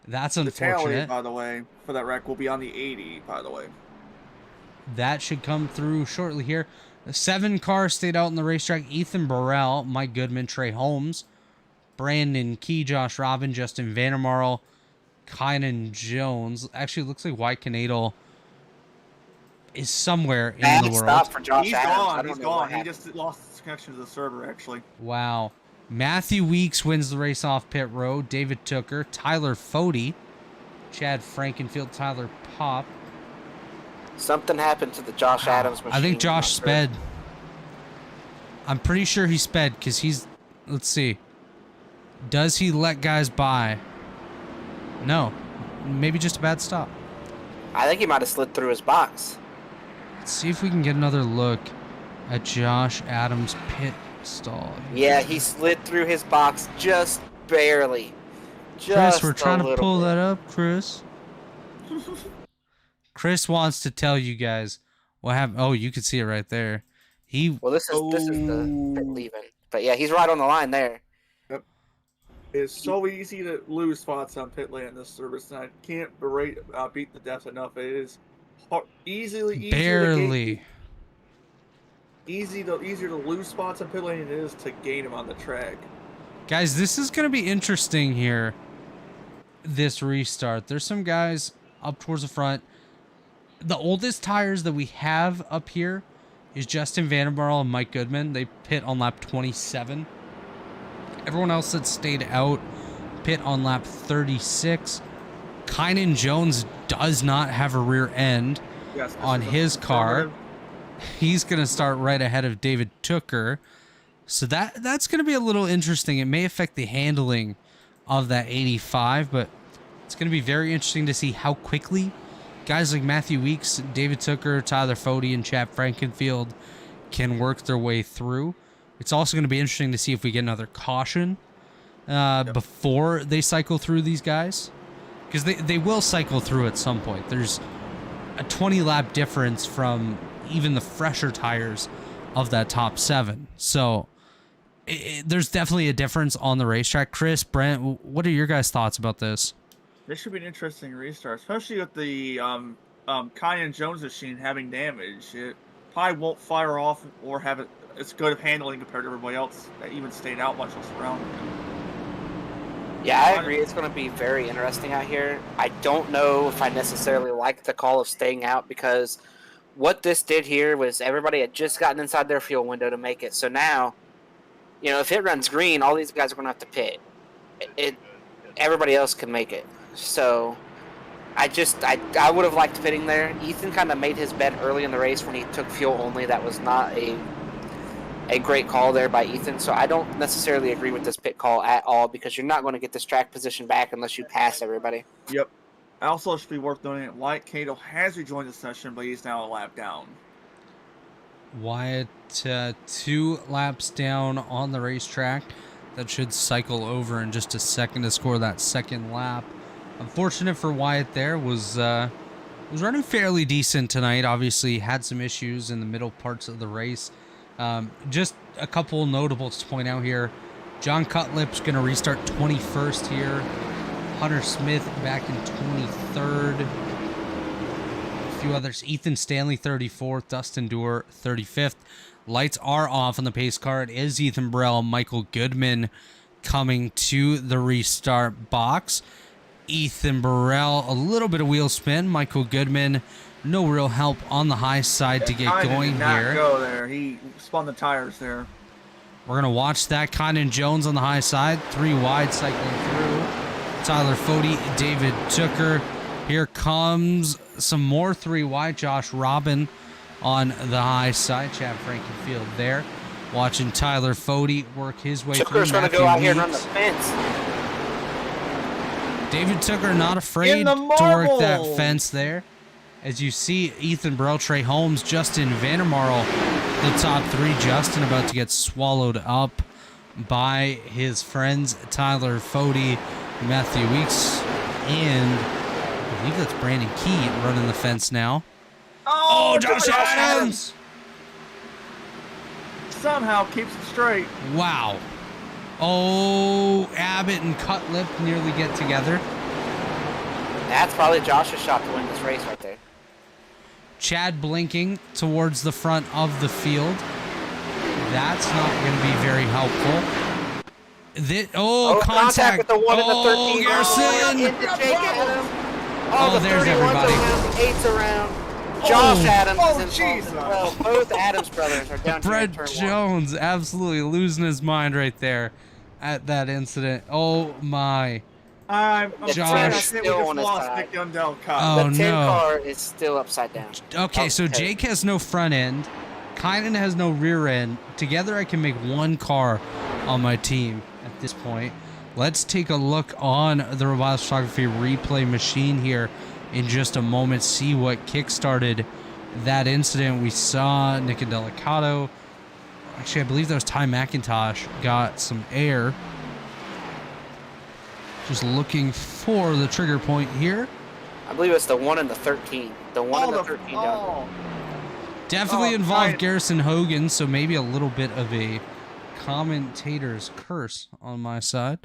That's unfortunate. The tally, by the way, for that wreck will be on the 80, by the way. That should come through shortly here. 7 cars stayed out on the racetrack. Ethan Burrell, Mike Goodman, Trey Holmes, Brandon Key, Josh Robin, Justin Vandermarl, Kynan Jones. Actually, it looks like Wyatt Knadel is somewhere in the world. Stop for Josh He's Adams. gone. He's gone. He just lost his connection to the server, actually. Wow. Matthew Weeks wins the race off pit road. David Tooker, Tyler Fody, Chad Frankenfield, Tyler Pop. Something happened to the Josh Adams machine. I think Josh sped. I'm pretty sure he sped because he's... Let's see. Does he let guys by? No. Maybe just a bad stop. I think he might have slid through his box. Let's see if we can get another look at Josh Adams' pit stall. Yeah, he slid through his box just barely. Chris, we're trying to pull that up, Chris. Chris wants to tell you guys what happened. Oh, you can see it right there. Well, this is the pit leaving. But yeah, he's right on the line there. It's so easy to lose spots on pit lane in this service, and I can't beat the death enough. It is easier to lose spots on pit lane than it is to gain them on the track. Guys, this is going to be interesting here, this restart. There's some guys up towards the front. The oldest tires that we have up here is Justin Vandermarl and Mike Goodman. They pit on lap 27. Everyone else that stayed out pit on lap 36. Kynan Jones does not have a rear end Yes, this on is his car. affirmative. He's going to start right ahead of David Tooker. So that's going to be a little interesting. It may affect the handling of that 85, but it's going to be very interesting to see how quickly guys like Matthew Weeks, David Tooker, Tyler Fode, and Chad Frankenfield can work their way through. It's also going to be interesting to see if we get another caution before they cycle through these guys, because they will cycle through at some point. There's a 20-lap difference from even the fresher tires of that top 7. So there's definitely a difference on the racetrack. Chris, Brent, what are your guys' thoughts about this? This should be an interesting restart, especially with the Kynan Jones machine having damage. It probably won't fire off or have it's good handling compared to everybody else that even stayed out much else around. Yeah, I agree. It's going to be very interesting out here. I don't know if I necessarily like the call of staying out, because what this did here was everybody had just gotten inside their fuel window to make it. So now, if it runs green, all these guys are going to have to pit. Everybody else can make it. So I would have liked pitting there. Ethan kind of made his bet early in the race when he took fuel only. That was not a great call there by Ethan. So I don't necessarily agree with this pit call at all, because you're not going to get this track position back unless you pass everybody. Yep. Also, it should be worth noting that Wyatt Cato has rejoined the session, but he's now a lap down. Wyatt 2 laps down on the racetrack. That should cycle over in just a second to score that second lap. Unfortunate for Wyatt there, was running fairly decent tonight. Obviously had some issues in the middle parts of the race. Just a couple notables to point out here. John Cutlip's going to restart 21st here. Hunter Smith back in 23rd. A few others. Ethan Stanley 34th. Dustin Doerr 35th. Lights are off on the pace car. It is Ethan Burrell, Michael Goodman coming to the restart box. Ethan Burrell, a little bit of wheel spin. Michael Goodman, no real help on the high side to get going did not here. Go there. He spun the tires there. We're going to watch that. Kynan Jones on the high side. 3 wide cycling through. Tyler Fode, David Tooker. Here comes some more 3 wide. Josh Robin on the high side. Chad Frankenfield there. Watching Tyler Fode work his way through. Tooker's going to go out here and run the fence. David Tooker not afraid to work that fence there. As you see, Ethan Burrell, Trey Holmes, Justin Vandermarl, the top 3. Justin about to get swallowed up by his friends Tyler Fode, Matthew Weeks, and I believe that's Brandon Key running the fence now. Oh, Josh Adams! Somehow keeps it straight. Wow. Oh, Abbott and Cutlip nearly get together. That's probably Josh's shot to win this race right there. Chad blinking towards the front of the field. That's not going to be very helpful. Contact with the 1 and the 13. Garrison! There's 31's everybody. Around, the 8's around. Josh Adams is involved as well. Both Adams brothers are down here in turn 1. Brett Jones absolutely losing his mind right there at that incident. Oh my. I'm Josh. Still on his side. Oh, the 10 no. car is still upside down. Okay, so Jake has no front end. Kynan has no rear end. Together I can make 1 car on my team at this point. Let's take a look on the Rebilas Photography replay machine here in just a moment. See what kickstarted that incident. We saw Nick Delicato. Actually, I believe that was Ty McIntosh got some air. Just looking for the trigger point here. I believe it's the 1 and the 13. The 1 and the 13 down. Definitely involved Garrison Hogan, so maybe a little bit of a commentator's curse on my side.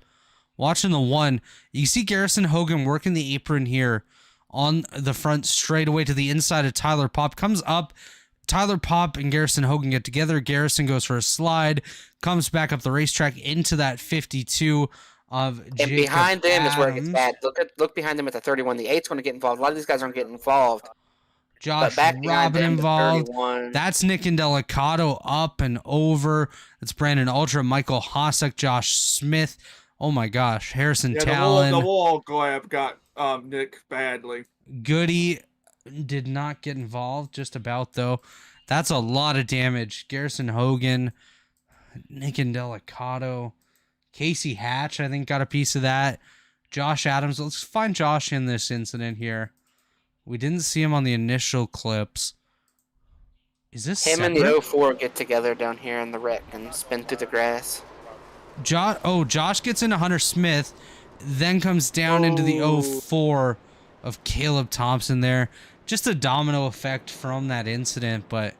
Watching the 1, you see Garrison Hogan working the apron here on the front straight away to the inside of Tyler Popp. Comes up, Tyler Popp and Garrison Hogan get together. Garrison goes for a slide, comes back up the racetrack into that 52 of Jacob And behind them Adams. is where it gets bad. Look behind them at the 31. The 8's going to get involved. A lot of these guys aren't getting involved. Josh back behind Robin them, the involved. 31. That's Nick and Delicato up and over. That's Brandon Ultra, Michael Hossack, Josh Smith. Oh my gosh, Harrison Yeah, Talon. the wall grab got Nick badly. Goody did not get involved, just about though. That's a lot of damage. Garrison Hogan, Nick and Delicato, Casey Hatch, I think, got a piece of that. Josh Adams. Let's find Josh in this incident here. We didn't see him on the initial clips. Is this Him separate? and the 04 get together down here in the wreck and spin through the grass. Josh gets into Hunter Smith, then comes down into the 04 of Caleb Thompson there. Just a domino effect from that incident, but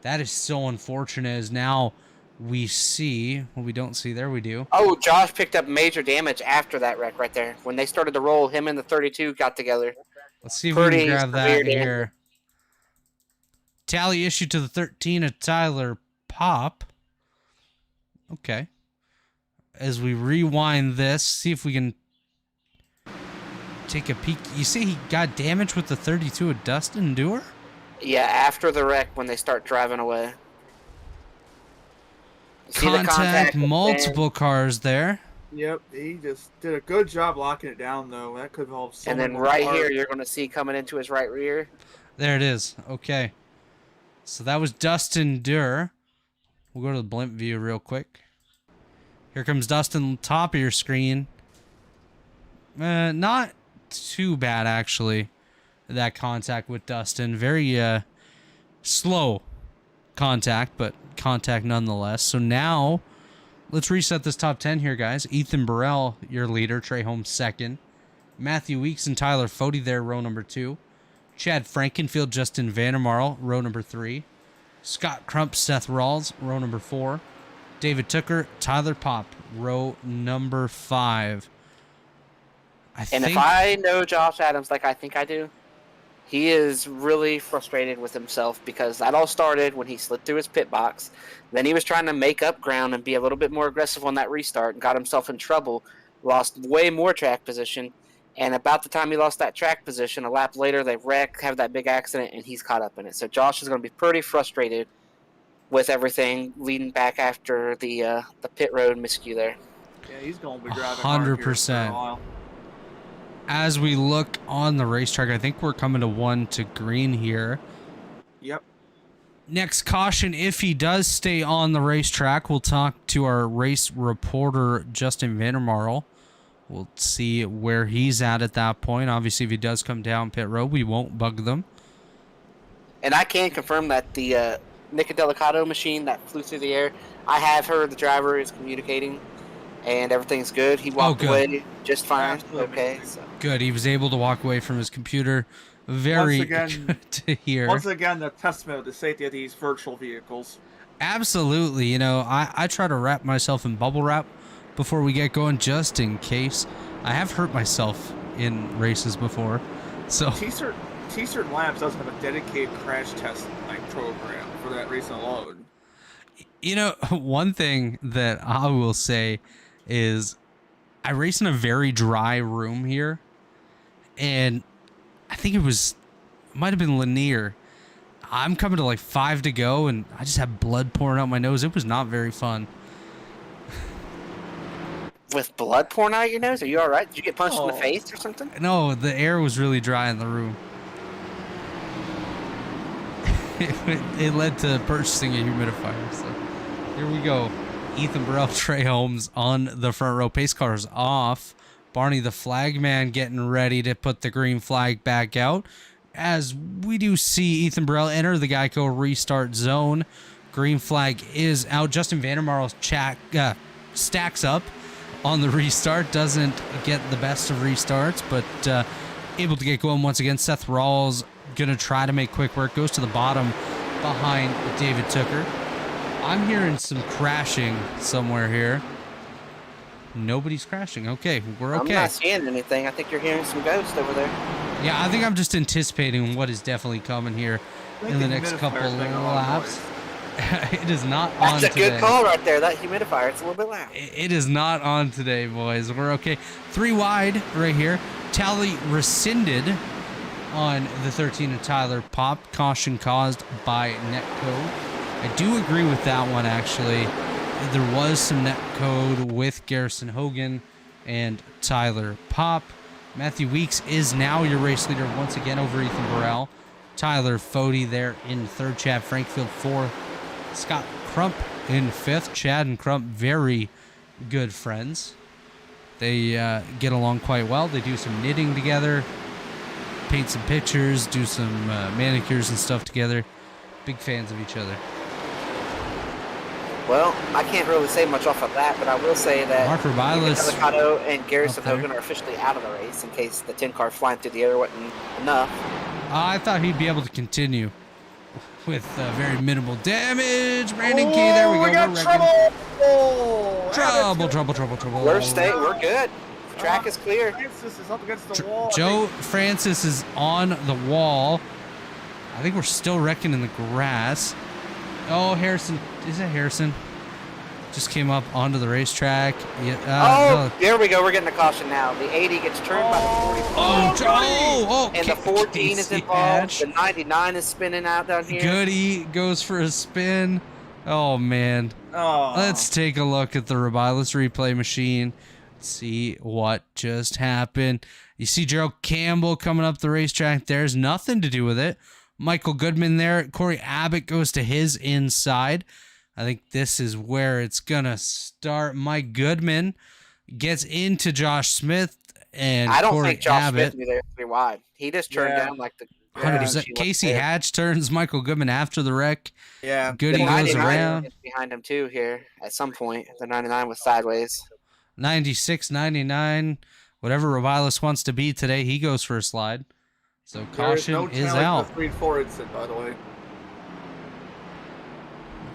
that is so unfortunate as now we see, well, we don't see, there we do. Oh, Josh picked up major damage after that wreck right there. When they started to roll, him and the 32 got together. Let's see if we can grab that here. Tally issue to the 13 of Tyler Pop. Okay. As we rewind this, see if we can take a peek. You see he got damage with the 32 of Dustin Dewar? Yeah, after the wreck when they start driving away. See the Contact multiple cars there. Yep, he just did a good job locking it down, though. That could help. And then right here, you're going to see coming into his right rear. There it is. Okay. So that was Dustin Durr. We'll go to the blimp view real quick. Here comes Dustin, top of your screen. Not too bad, actually, that contact with Dustin. Very slow contact, but contact nonetheless. So now, let's reset this top 10 here, guys. Ethan Burrell, your leader. Trey Holmes, second. Matthew Weeks and Tyler Fody there, row number 2. Chad Frankenfield, Justin Vandermarl, row number 3. Scott Crump, Seth Rawls, row number 4. David Tooker, Tyler Pop, row number 5. If I know Josh Adams like I think I do, he is really frustrated with himself because that all started when he slid through his pit box. Then he was trying to make up ground and be a little bit more aggressive on that restart and got himself in trouble, lost way more track position. And about the time he lost that track position, a lap later, they wreck, have that big accident, and he's caught up in it. So Josh is going to be pretty frustrated with everything leading back after the pit road miscue there. Yeah, he's going to be driving 100%. For a while. As we look on the racetrack, I think we're coming to 1 to green here. Yep. Next caution, if he does stay on the racetrack, we'll talk to our race reporter, Justin Vandermarl. We'll see where he's at that point. Obviously, if he does come down pit road, we won't bug them. And I can confirm that the Nick Delicato machine that flew through the air, I have heard the driver is communicating, and everything's good. He walked away just fine. Okay. So. Good. He was able to walk away from his computer. Very good to hear. Once again, the testament of the safety of these virtual vehicles. Absolutely. You know, I try to wrap myself in bubble wrap before we get going, just in case. I have hurt myself in races before. So T-Cert Labs doesn't have a dedicated crash test program for that race alone. You know, one thing that I will say is I race in a very dry room here, and I think it might have been Lanier. I'm coming to like 5 to go, and I just have blood pouring out my nose. It was not very fun. With blood pouring out your nose? Are you all right? Did you get punched in the face or something? No, the air was really dry in the room. It led to purchasing a humidifier. So here we go. Ethan Burrell, Trey Holmes on the front row. Pace cars off. Barney the flagman getting ready to put the green flag back out. As we do see Ethan Burrell enter the Geico restart zone. Green flag is out. Justin Vandermarl stacks up on the restart. Doesn't get the best of restarts, but able to get going once again. Seth Rawls going to try to make quick work. Goes to the bottom behind David Tooker. I'm hearing some crashing somewhere here. Nobody's crashing. Okay, we're okay. I'm not seeing anything. I think you're hearing some ghosts over there. Yeah, I think I'm just anticipating what is definitely coming here in the next couple laps. It is not on today. That's a good call right there. That humidifier, it's a little bit loud. It is not on today, boys. We're okay. 3 wide right here. Tally rescinded on the 13 of Tyler Pop. Caution caused by netcode. I do agree with that one, actually. There was some netcode with Garrison Hogan and Tyler Pop. Matthew Weeks is now your race leader once again over Ethan Burrell. Tyler Fody there in third. Chad Frankfield fourth. Scott Crump in fifth. Chad and Crump, very good friends. They get along quite well. They do some knitting together, paint some pictures, do some manicures and stuff together. Big fans of each other. Well, I can't really say much off of that, but I will say that Mark Rebilas Avocado and Garrison up there. Hogan are officially out of the race in case the 10 car flying through the air wasn't enough. I thought he'd be able to continue with very minimal damage. Brandon Key, there we go. We got We're trouble! trouble. We're good. The track is clear. Francis is up against the wall. Joe Francis is on the wall. I think we're still wrecking in the grass. Oh, Harrison. Is it Harrison? Just came up onto the racetrack. Yeah, no. There we go. We're getting a caution now. The 80 gets turned by the 44. And the 14 is involved. The 99 is spinning out down here. Goody goes for a spin. Oh, man. Oh. Let's take a look at the Rebilas replay machine. See what just happened. You see Gerald Campbell coming up the racetrack. There's nothing to do with it. Michael Goodman there. Corey Abbott goes to his inside. I think this is where it's going to start. Mike Goodman gets into Josh Smith and I don't Corey think Josh Abbott. Smith knew they were pretty wide. He just turned down like the 100%. Casey Hatch turns Michael Goodman after the wreck. Yeah. Goody The goes 99 around. is behind him too here at some point. The 99 was sideways. 96, 99, whatever Rebilas wants to be today, he goes for a slide. So There is caution no is challenge out. for 3-4 incident, by the way.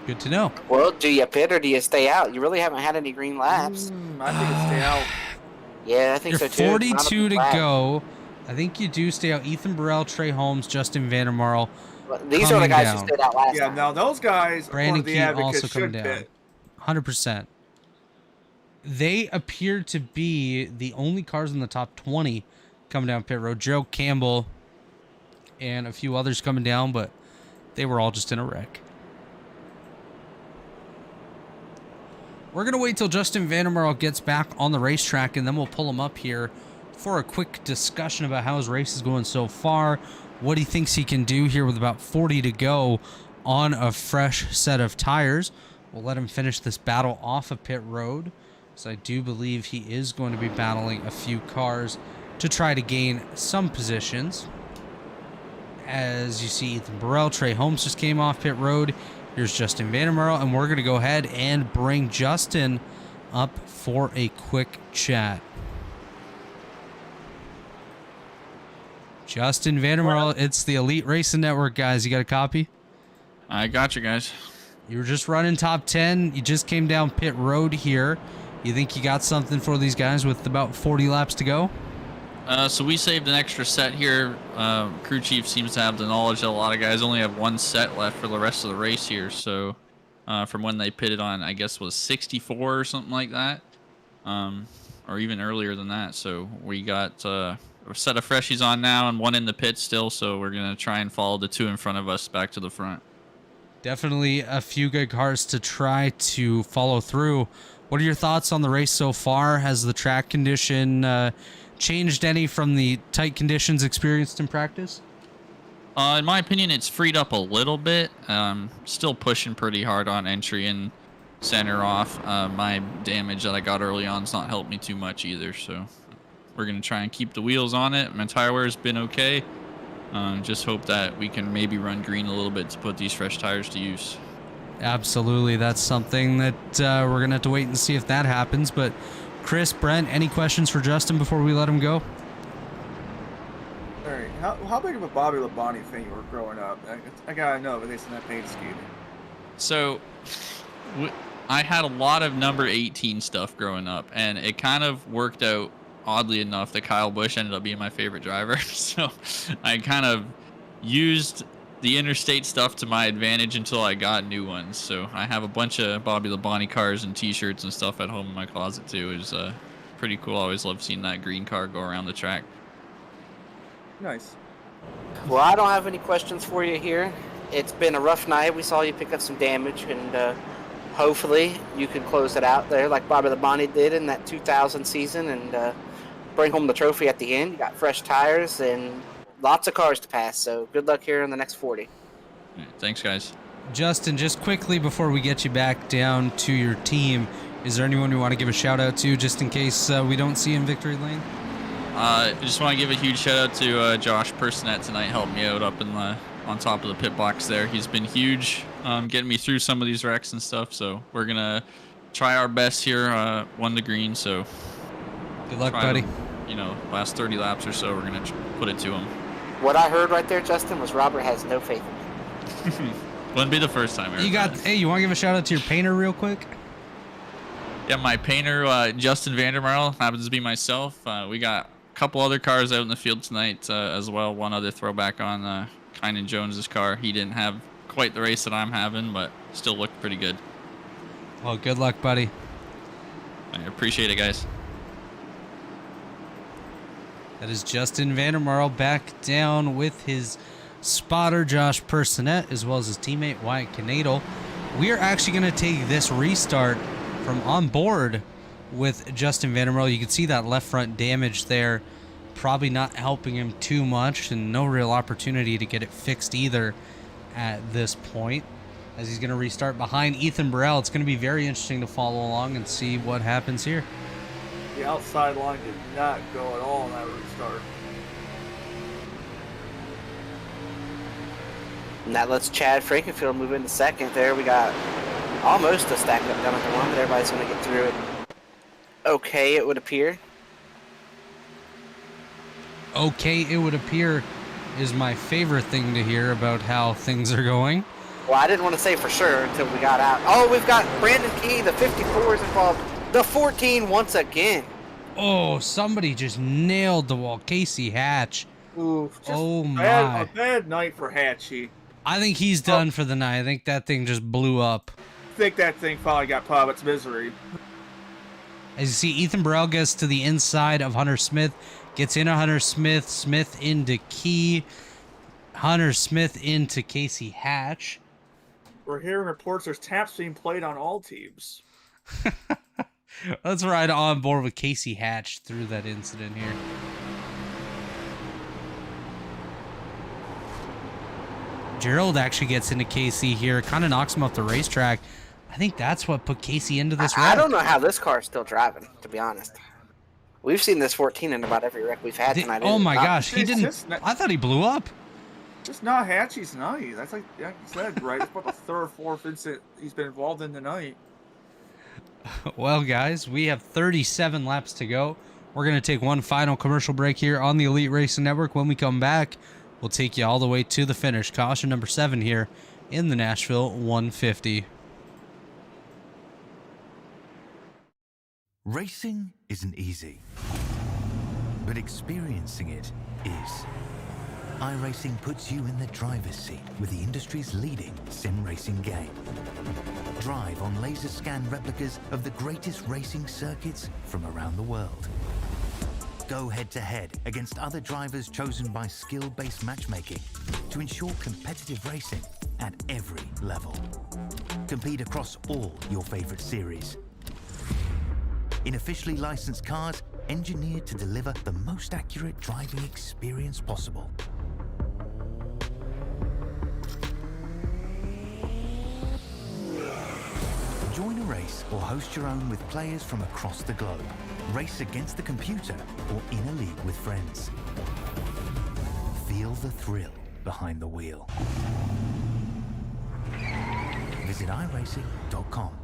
Good to know. Well, do you pit or do you stay out? You really haven't had any green laps. I think it's stay out. Yeah, I think You're so too. 42 to go. I think you do stay out. Ethan Burrell, Trey Holmes, Justin Vandermarl. These are the coming guys down. who stayed out last Yeah, time. now those guys, Brandon according to Key the also advocates, coming should down. pit. 100%. They appear to be the only cars in the top 20 coming down pit road. Joe Campbell and a few others coming down, but they were all just in a wreck. We're going to wait till Justin Vandermarl gets back on the racetrack, and then we'll pull him up here for a quick discussion about how his race is going so far, what he thinks he can do here with about 40 to go on a fresh set of tires. We'll let him finish this battle off of pit road, so I do believe he is going to be battling a few cars to try to gain some positions. As you see, Ethan Burrell, Trey Holmes just came off pit road. Here's Justin Vandermarl, and we're going to go ahead and bring Justin up for a quick chat. Justin Vandermarl, it's the Elite Racing Network, guys. You got a copy? I got you guys. You were just running top 10. You just came down pit road here. You think you got something for these guys with about 40 laps to go? So we saved an extra set here. Crew chief seems to have the knowledge that a lot of guys only have one set left for the rest of the race here. So from when they pitted on, I guess was 64 or something like that, or even earlier than that. So we got a set of freshies on now and one in the pit still. So we're gonna try and follow the two in front of us back to the front. Definitely a few good cars to try to follow through. What are your thoughts on the race so far? Has the track condition changed any from the tight conditions experienced in practice? In my opinion, it's freed up a little bit. Still pushing pretty hard on entry and center off. My damage that I got early on has not helped me too much either. So we're going to try and keep the wheels on it. My tire wear has been okay. Just hope that we can maybe run green a little bit to put these fresh tires to use. Absolutely. That's something that we're going to have to wait and see if that happens. But Chris, Brent, any questions for Justin before we let him go? All right. How big of a Bobby Labonte fan you were growing up? I gotta know, but they said that paid skating. So I had a lot of number 18 stuff growing up, and it kind of worked out oddly enough that Kyle Busch ended up being my favorite driver. So I kind of used the interstate stuff to my advantage until I got new ones. So I have a bunch of Bobby Labonte cars and t-shirts and stuff at home in my closet too. It was pretty cool. I always loved seeing that green car go around the track. Nice. Well, I don't have any questions for you here. It's been a rough night. We saw you pick up some damage, and hopefully you can close it out there like Bobby Labonte did in that 2000 season and bring home the trophy at the end. You got fresh tires and lots of cars to pass, so good luck here in the next 40. All right, thanks, guys. Justin, just quickly before we get you back down to your team, is there anyone you want to give a shout out to just in case we don't see in victory lane? I just want to give a huge shout out to Josh Personette tonight, helping me out up in the on top of the pit box there. He's been huge, getting me through some of these wrecks and stuff. So we're gonna try our best here, one to green. So good luck, buddy. Last 30 laps or so, we're gonna put it to him. What I heard right there, Justin, was Robert has no faith in me. Wouldn't be the first time. Hey, you want to give a shout out to your painter real quick? Yeah, my painter, Justin Vandermarl, happens to be myself. We got a couple other cars out in the field tonight as well. One other throwback on Kynan Jones's car. He didn't have quite the race that I'm having, but still looked pretty good. Well, good luck, buddy. I appreciate it, guys. That is Justin Vandermarl back down with his spotter, Josh Personette, as well as his teammate, Wyatt Canadle. We are actually going to take this restart from on board with Justin Vandermarl. You can see that left front damage there, probably not helping him too much, and no real opportunity to get it fixed either at this point, as he's going to restart behind Ethan Burrell. It's going to be very interesting to follow along and see what happens here. The outside line did not go at all in that restart. And that lets Chad Frankenfield move into second. There we got almost a stack up down at the one, but everybody's going to get through it okay, it would appear. Okay, it would appear is my favorite thing to hear about how things are going. Well, I didn't want to say for sure until we got out. Oh, we've got Brandon Key, the 54 is involved. The 14 once again. Oh, somebody just nailed the wall. Casey Hatch. Ooh, oh, my. A bad night for Hatchie. I think he's done for the night. I think that thing just blew up. I think that thing probably got put out of its misery. As you see, Ethan Burrell gets to the inside of Hunter Smith. Gets into Hunter Smith. Smith into Key. Hunter Smith into Casey Hatch. We're hearing reports there's taps being played on all teams. Let's ride on board with Casey Hatch through that incident here. Gerald actually gets into Casey here. Kind of knocks him off the racetrack. I think that's what put Casey into this wreck. I don't know how this car is still driving, to be honest. We've seen this 14 in about every wreck we've had tonight. Oh my gosh, he didn't. I thought he blew up. Just not Hatchie's night. That's like you said, right? It's about the third or fourth incident he's been involved in tonight. Well, guys, we have 37 laps to go. We're going to take one final commercial break here on the Elite Racing Network. When we come back, we'll take you all the way to the finish. Caution number 7 here in the Nashville 150. Racing isn't easy, but experiencing it is. iRacing puts you in the driver's seat with the industry's leading sim racing game. Drive on laser scan replicas of the greatest racing circuits from around the world. Go head-to-head against other drivers chosen by skill-based matchmaking to ensure competitive racing at every level. Compete across all your favorite series. In officially licensed cars, engineered to deliver the most accurate driving experience possible. Join a race or host your own with players from across the globe. Race against the computer or in a league with friends. Feel the thrill behind the wheel. Visit iRacing.com.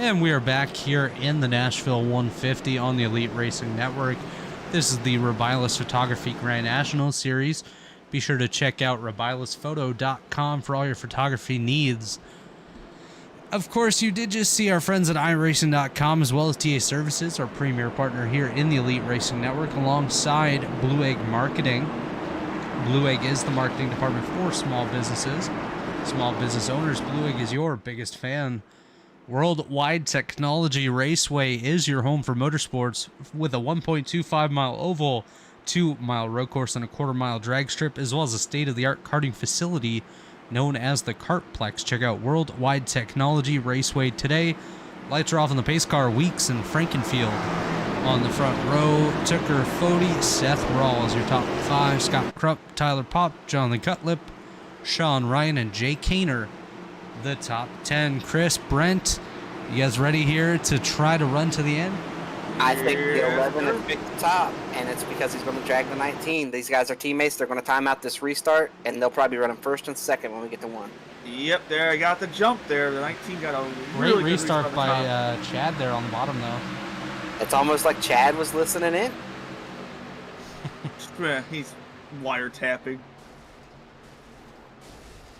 And we are back here in the Nashville 150 on the Elite Racing Network. This is the Rebilas Photography Grand National Series. Be sure to check out rebilasphoto.com for all your photography needs. Of course, you did just see our friends at iRacing.com as well as TA Services, our premier partner here in the Elite Racing Network, alongside Blue Egg Marketing. Blue Egg is the marketing department for small businesses, small business owners. Blue Egg is your biggest fan. Worldwide Technology Raceway is your home for motorsports with a 1.25-mile oval, 2-mile road course, and a quarter-mile drag strip, as well as a state-of-the-art karting facility known as the Kartplex. Check out Worldwide Technology Raceway today. Lights are off on the pace car. Weeks and Frankenfield on the front row. Tucker Fody, Seth Rawls, your top 5. Scott Krupp, Tyler Popp, Jonathan Cutlip, Sean Ryan, and Jay Kaner, the top 10. Chris, Brent, you guys ready here to try to run to the end? I think the 11 is picked the top, and it's because he's going to drag the 19. These guys are teammates. They're going to time out this restart, and they'll probably run him first and second when we get to 1. Yep, there I got the jump there. The 19 got a Great really good restart by Chad there on the bottom, though. It's almost like Chad was listening in. Yeah, he's wiretapping.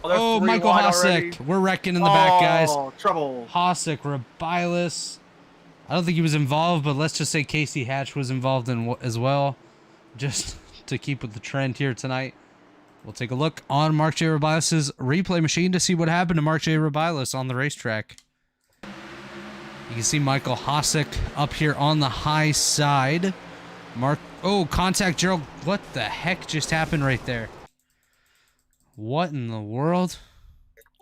Oh, Michael Hosick. We're wrecking in the back, guys. Oh, trouble. Hosick, Rebilas. I don't think he was involved, but let's just say Casey Hatch was involved in as well, just to keep with the trend here tonight. We'll take a look on Mark J. Rebilas' replay machine to see what happened to Mark J. Rebilas on the racetrack. You can see Michael Hosick up here on the high side. Contact Gerald. What the heck just happened right there? What in the world?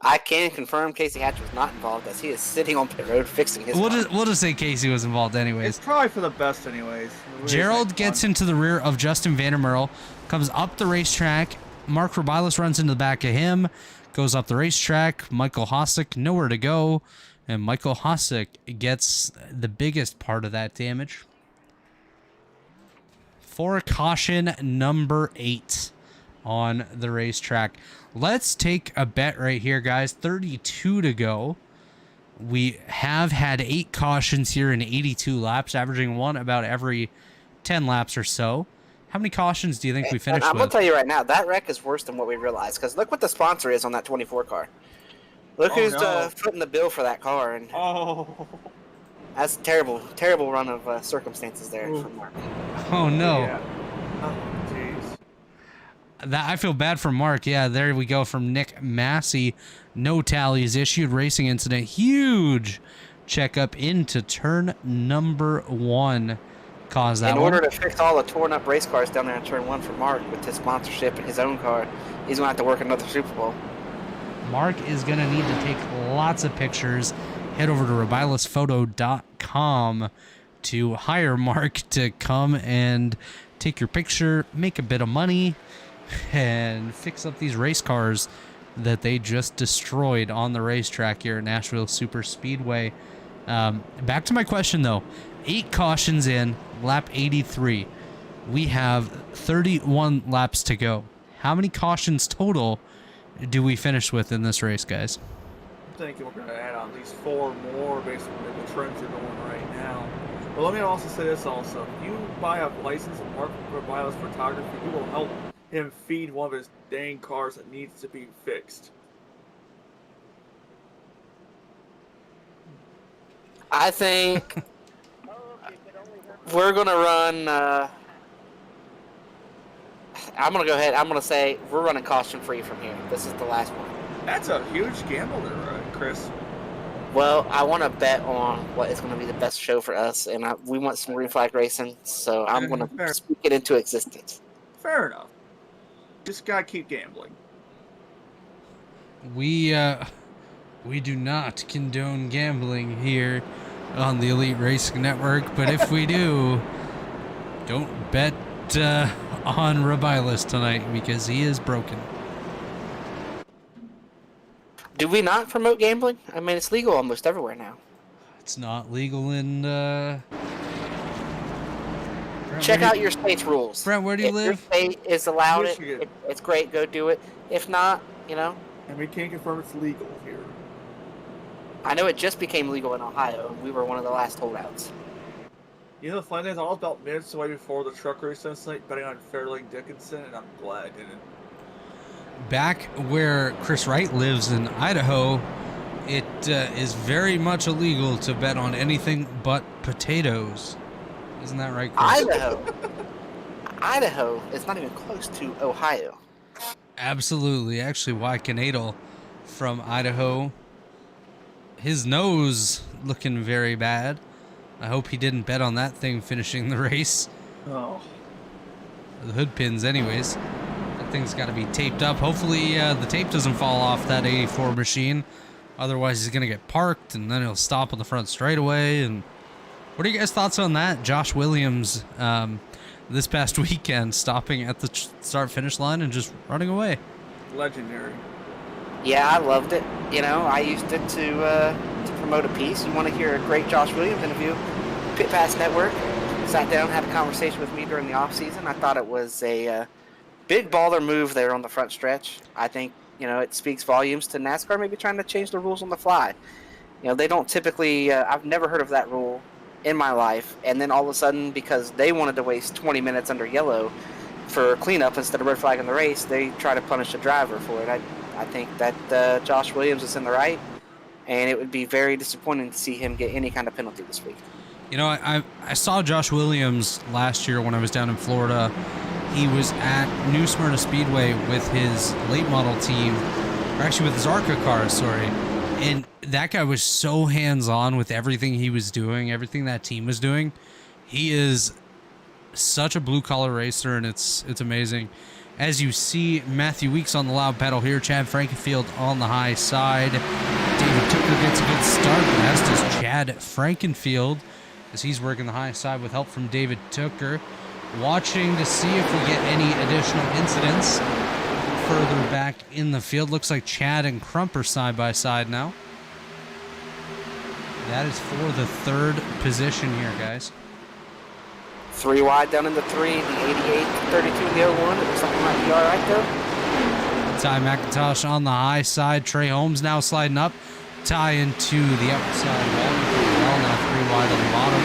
I can confirm Casey Hatch was not involved, as he is sitting on pit road fixing his car. We'll just say Casey was involved anyways. It's probably for the best anyways. Gerald gets into the rear of Justin Vandermeer, comes up the racetrack. Mark Rebilas runs into the back of him, goes up the racetrack. Michael Hosick, nowhere to go. And Michael Hosick gets the biggest part of that damage. For caution number 8 on the racetrack. Let's take a bet right here, guys. 32 to go. We have had 8 cautions here in 82 laps, averaging one about every 10 laps or so. How many cautions do you think we finished with? I'm going to tell you right now, that wreck is worse than what we realized, because look what the sponsor is on that 24 car. Look who's footing the bill for that car. And that's a terrible, terrible run of circumstances there for Mark. Oh, no. Yeah. Oh, jeez. I feel bad for Mark. Yeah, there we go from Nick Massey. No tallies issued. Racing incident. Huge checkup into turn number 1. Caused that In order to fix all the torn up race cars down there in turn 1 for Mark with his sponsorship and his own car, he's going to have to work another Super Bowl. Mark is going to need to take lots of pictures. Head over to rebilasphoto.com to hire Mark to come and take your picture, make a bit of money, and fix up these race cars that they just destroyed on the racetrack here at Nashville Superspeedway. Back to my question, though. 8 cautions in, lap 83. We have 31 laps to go. How many cautions total do we finish with in this race, guys? I'm thinking we're going to add on at least 4 more based on the trends are going right now. But let me also say this also. If you buy a license of Mark Rebilas Photography, you will help him feed one of his dang cars that needs to be fixed. I think we're going to run... I'm going to go ahead. I'm going to say we're running caution-free from here. This is the last one. That's a huge gamble there, Chris. Well, I want to bet on what is going to be the best show for us, and we want some green flag racing, so I'm going to speak it into existence. Fair enough. Just got to keep gambling. We do not condone gambling here on the Elite Racing Network, but if we do, don't bet on Rebilas tonight because he is broken. Do we not promote gambling? I mean, it's legal almost everywhere now. It's not legal in... Check out your state's rules. Brent, where do you live? If your state is allowed Michigan. it's great, go do it. If not, And we can't confirm it's legal here. I know it just became legal in Ohio. We were one of the last holdouts. You know, the funny thing is, I was about minutes away before the truck race last night betting on Fairlane Dickinson, and I'm glad I didn't. Back where Chris Wright lives in Idaho, it is very much illegal to bet on anything but potatoes. Isn't that right, Chris? Idaho is not even close to Ohio. Absolutely. Actually, Wyatt Knadel from Idaho. His nose looking very bad. I hope he didn't bet on that thing finishing the race. Oh. The hood pins anyways. That thing's got to be taped up. Hopefully the tape doesn't fall off that 84 machine. Otherwise he's going to get parked and then he'll stop on the front straightaway. And what are you guys' thoughts on that? Josh Williams this past weekend stopping at the start-finish line and just running away. Legendary. Yeah, I loved it. You know, I used it to promote a piece. You want to hear a great Josh Williams interview? Pit Pass Network sat down, had a conversation with me during the off season. I thought it was a big baller move there on the front stretch. I think, you know, it speaks volumes to NASCAR maybe trying to change the rules on the fly. You know, they don't typically, I've never heard of that rule in my life. And then all of a sudden, because they wanted to waste 20 minutes under yellow for cleanup instead of red flag in the race, they try to punish the driver for it. I think that Josh Williams is in the right, and it would be very disappointing to see him get any kind of penalty this week. You know, I saw Josh Williams last year when I was down in Florida. He was at New Smyrna Speedway with his late model team, or actually with his ARCA car, sorry. And that guy was so hands-on with everything he was doing, everything that team was doing. He is such a blue-collar racer, and it's amazing. As you see, Matthew Weeks on the loud pedal here. Chad Frankenfield on the high side. David Tooker gets a good start, as does Chad Frankenfield, as he's working the high side with help from David Tooker. Watching to see if we get any additional incidents further back in the field. Looks like Chad and Crump are side by side now. That is for the third position here, guys. 3 wide down in the 3, the 88, 32 in the 01. It looks like it might be all right, though. Ty McIntosh on the high side. Trey Holmes now sliding up. Ty into the outside wall. Well, now 3 wide on the bottom.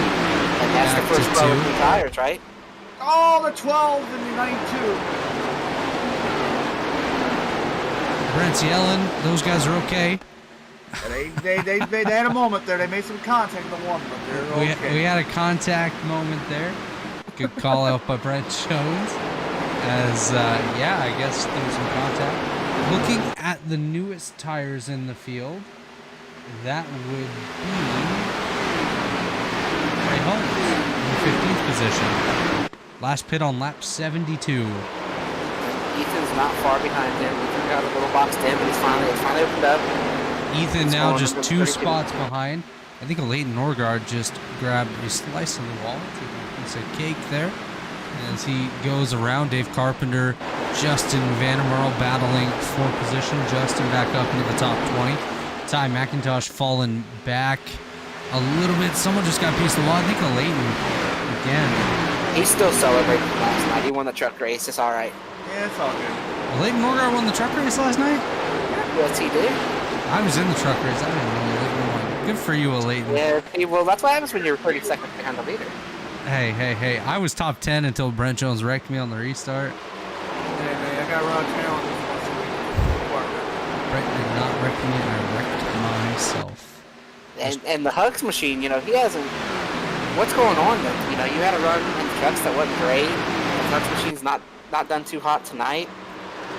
And that's Back the first to row 2. of 2 tires, right? Oh, the 12 and the 92. Brent's yelling. Those guys are okay. They had a moment there. They made some contact in the one, but they're okay. We had a contact moment there. Good call out by Brent Jones. As, yeah, I guess there was some contact. Looking at the newest tires in the field, that would be Ray Holmes in the 15th position. Last pit on lap 72. Ethan's not far behind him. Ethan got a little boxed in, but it's finally opened up. Ethan now just 2 spots behind. I think a Leighton Norgard just grabbed a slice of the wall. Taking a piece of cake there. As he goes around, Dave Carpenter, Justin Vandermeer battling for position. Justin back up into the top 20. Ty McIntosh falling back a little bit. Someone just got a piece of the wall. I think a Leighton again. He's still celebrating last night. He won the truck race. It's all right. Yeah, it's all good. Leighton Norgard won the truck race last night? Yes, he did. I was in the truck race. I didn't know Leighton won. Good for you, Leighton. Yeah, well, that's what happens when you're 30 seconds behind the leader. Hey. I was top 10 until Brent Jones wrecked me on the restart. Hey, man, I got to run a challenge once a week. Brent did not wreck me. I wrecked myself. And the Hugs machine, you know, he hasn't... What's going on then? You know, you had a run in the trucks that wasn't great. The Hugs machine's not done too hot tonight.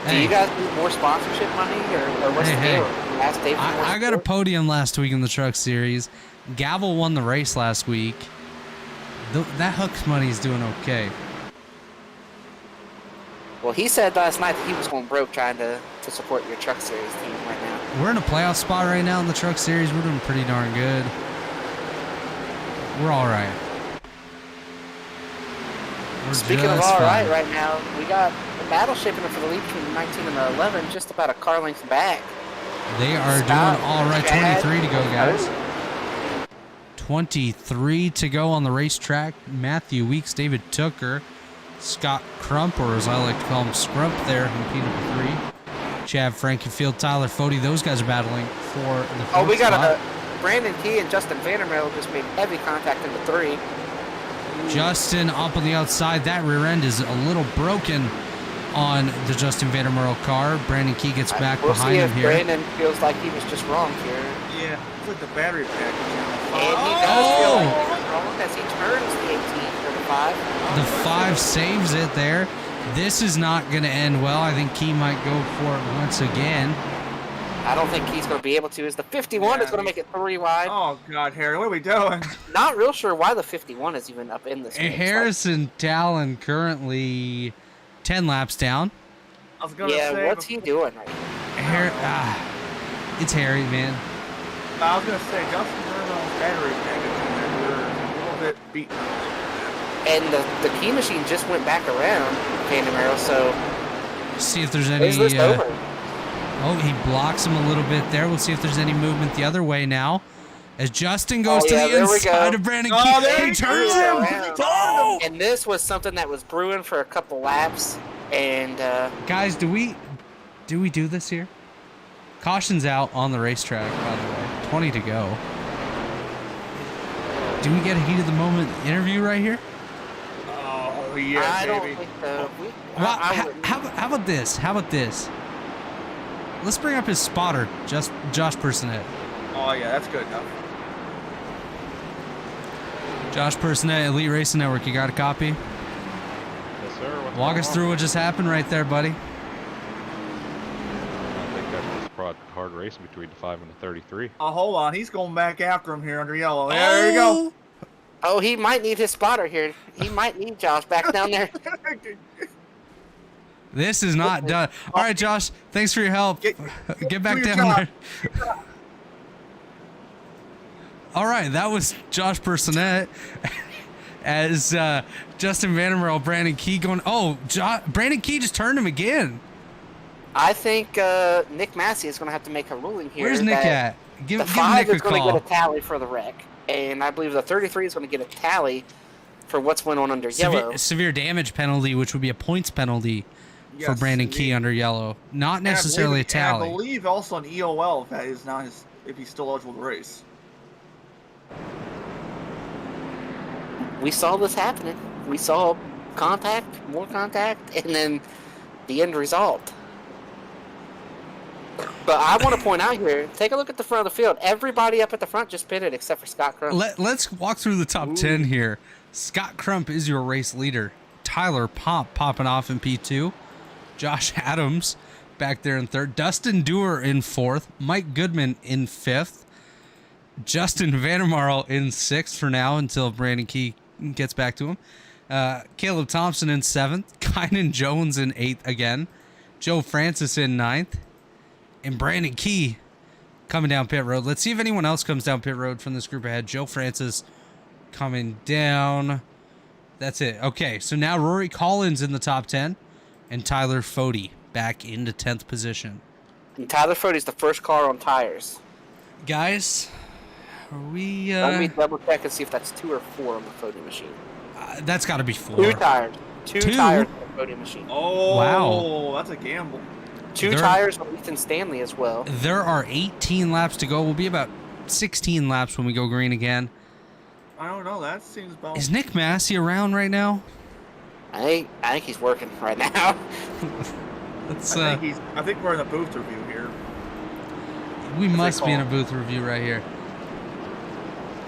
Do you guys need more sponsorship money, or what's the deal? Ask Dave for more I got a support? podium last week in the truck series. Gavel won the race last week. That Hooks money's doing okay. Well, he said last night that he was going broke trying to support your truck series team right now. We're in a playoff spot right now in the truck series. We're doing pretty darn good. We're all right. Speaking of all right now, we got the battle shaping up for the lead between the 19 and the 11, just about a car length back. They are doing all right. 23 to go, guys. 23 to go on the racetrack. Matthew Weeks, David Tooker, Scott Crump, or as I like to call him, Scrump there in P number 3. Chad Frankenfield, Tyler Fody, those guys are battling for the fourth spot. Brandon Key and Justin Vandermeer just made heavy contact in the 3. Justin up on the outside. That rear end is a little broken on the Justin Vandermeer car. Brandon Key gets back behind him here. Brandon feels like he was just wrong here. Yeah, it's like the battery pack. And he does feel like he was wrong as he turns the 18 for the 5. The 5 saves it there. This is not going to end well. I think Key might go for it once again. I don't think he's going to be able to. As the 51 is going to make it 3 wide. Oh, God, Harry, what are we doing? Not real sure why the 51 is even up in this race. Harrison Talon currently 10 laps down. I was going to say... what's he doing right now? It's Harry, man. I was going to say, Justin Verno's battery package were a little bit beaten up. And the Key machine just went back around Vandermeer, so... See if there's any... Is this over? Oh, he blocks him a little bit there. We'll see if there's any movement the other way now. As Justin goes to the inside of Brandon Key. There he turns him. Oh! And this was something that was brewing for a couple laps. And guys, do we do this here? Caution's out on the racetrack, by the way. 20 to go. Do we get a heat of the moment interview right here? Oh yeah, I don't baby. think so. Well, how about this? How about this? Let's bring up his spotter, Josh Personette. Oh yeah, that's good enough. Josh Personette, Elite Racing Network. You got a copy? Yes, sir. Walk us through what just happened right there, buddy. I think that was hard racing between the 5 and the 33. Oh, hold on. He's going back after him here under yellow. There you go. Oh, he might need his spotter here. He might need Josh back down there. This is not done. All right, Josh. Thanks for your help. Get back down there. All right, that was Josh Personette as Justin Vandermeer, Brandon Key going. Oh, Brandon Key just turned him again. I think Nick Massey is going to have to make a ruling here. Where's Nick at? Give the 5 Nick is a going to call. get a tally for the wreck, and I believe the 33 is going to get a tally for what's went on under yellow. Severe damage penalty, which would be a points penalty for Brandon Key under yellow. Not necessarily a tally. I believe also an EOL if that is not if he's still eligible to race. We saw this happening. We saw contact, more contact, and then the end result. But I want to point out here, take a look at the front of the field. Everybody up at the front just pitted except for Scott Crump. Let's walk through the top 10 here. Scott Crump is your race leader. Tyler popping off in P2. Josh Adams back there in 3rd. Dustin Dewar in 4th. Mike Goodman in 5th. Justin Vandermeer in 6th for now until Brandon Key gets back to him. Caleb Thompson in 7th. Kynan Jones in 8th again. Joe Francis in 9th. And Brandon Key coming down pit road. Let's see if anyone else comes down pit road from this group ahead. Joe Francis coming down. That's it. Okay, so now Rory Collins in the top 10 and Tyler Fody back into 10th position. And Tyler Fode's the first car on tires. Guys, are we... Let me double check and see if that's 2 or 4 on the Fody machine. That's got to be 4. 2 tires. Two tires on the Fody machine. Oh, wow. That's a gamble. 2 tires on Ethan Stanley as well. There are 18 laps to go. We'll be about 16 laps when we go green again. I don't know. That seems about... Is Nick Massey around right now? I think he's working right now. I think we're in a booth review here. We must be in a booth review right here.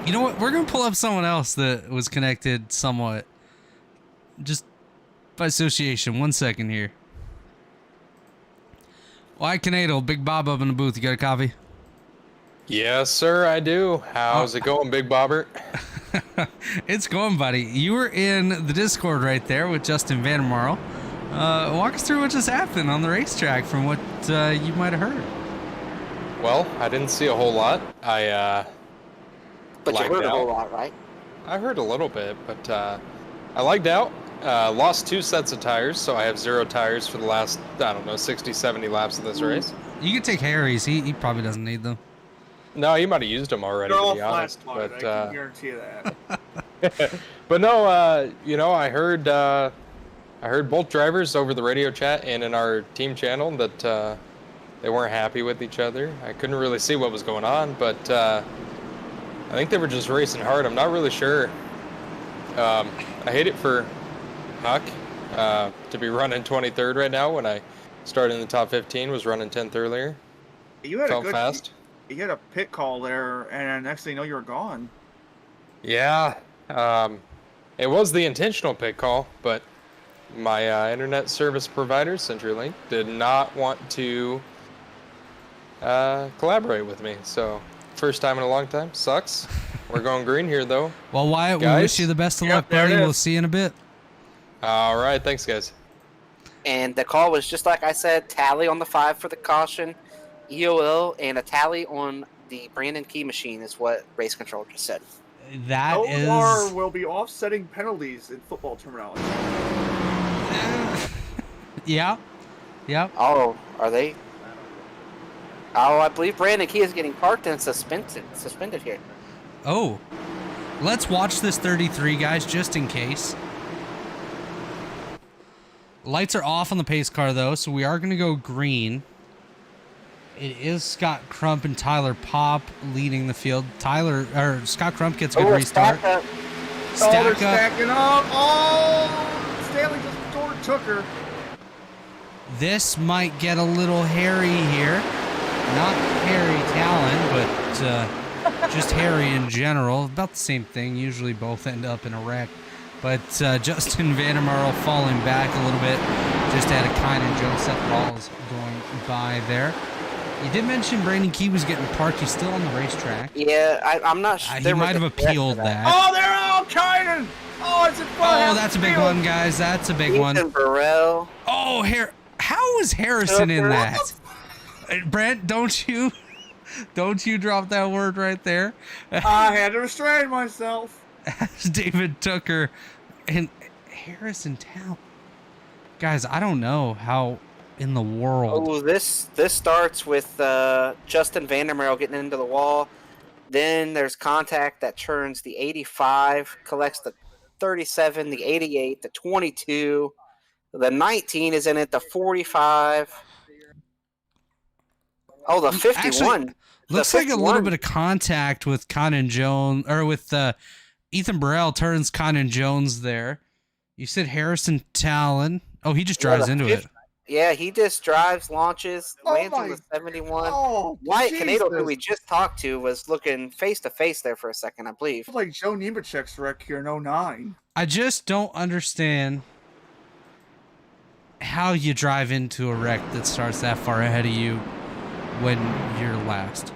You know what? We're going to pull up someone else that was connected somewhat. Just by association. 1 second here. Why Canadal, Big Bob up in the booth. You got a copy? Yes, sir, I do. How's it going, Big Bobbert? It's going, buddy. You were in the Discord right there with Justin Vandermeer. Walk us through what just happened on the racetrack from what you might have heard. Well, I didn't see a whole lot. But you heard a whole lot, right? I heard a little bit, but I lagged out. Lost 2 sets of tires, so I have 0 tires for the last, 60, 70 laps of this race. You could take Harry's. He probably doesn't need them. No, he might have used them already, to be honest. But I can guarantee that. But no, I heard both drivers over the radio chat and in our team channel that they weren't happy with each other. I couldn't really see what was going on, but I think they were just racing hard. I'm not really sure. I hate it for Huck to be running 23rd right now when I started in the top 15, was running 10th earlier. You had Felt a good fast. You had a pit call there, and next thing you know, you were gone. Yeah. It was the intentional pit call, but my internet service provider, CenturyLink, did not want to collaborate with me. So, first time in a long time. Sucks. We're going green here, though. Well, Wyatt, we Guys? wish you the best of Yep, luck, there it buddy. We'll is. see you in a bit. All right. Thanks, guys. And the call was just like I said, tally on the 5 for the caution, EOL, and a tally on the Brandon Key machine is what race control just said. That OR is. will be offsetting penalties in football terminology. Yeah. Yep. Oh, are they? Oh, I believe Brandon Key is getting parked and suspended here. Oh. Let's watch this 33, guys, just in case. Lights are off on the pace car, though, so we are going to go green. It is Scott Crump and Tyler Pop leading the field. Scott Crump gets a good restart. Stack up. They're Stack up. stacking up. Oh, Stanley just took her. This might get a little hairy here. Not Harry Talon, but just Harry in general. About the same thing. Usually both end up in a wreck. But Justin Vandermarl falling back a little bit. Just had a kind of Joseph Rawls going by there. You did mention Brandon Key was getting parked. He's still on the racetrack. Yeah, I'm not sure. He might have appealed that. Oh, they're all kiting. Oh, it's in front. Oh, that's a big one, guys. That's a big one. Ethan Burrell. Oh, how was Harrison in that? Brent, don't you drop that word right there. I had to restrain myself. David Tucker and Harrison Town. Guys, I don't know how in the world. Oh, this starts with Justin Vandermeer getting into the wall. Then there's contact that turns the 85, collects the 37, the 88, the 22. The 19 is in it, the 45. Oh, the 51. Actually, looks like a little bit of contact with Conan Jones, or with Ethan Burrell turns Conan Jones there. You said Harrison Talon. Oh, he just drives into it. Yeah, he just drives, launches, Oh lands on my- the 71. Oh, Wyatt Canado, who Jesus. we just talked to, was looking face to face there for a second, I believe. It's like Joe Nemechek's wreck here in 09. I just don't understand how you drive into a wreck that starts that far ahead of you when you're last.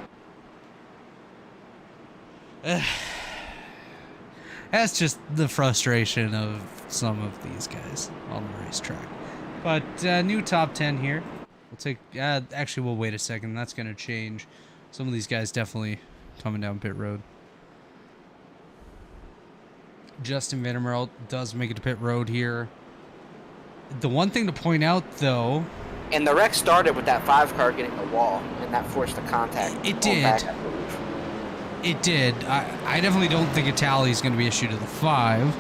That's just the frustration of some of these guys on the racetrack. But new top 10 here. We'll take. Actually, we'll wait a second. That's going to change. Some of these guys definitely coming down pit road. Justin Vandermeer does make it to pit road here. The one thing to point out, though, And the wreck started with that 5 car getting the wall, and that forced the contact. It on did. back, I believe. it did. I definitely don't think a tally is going to be issued to the 5.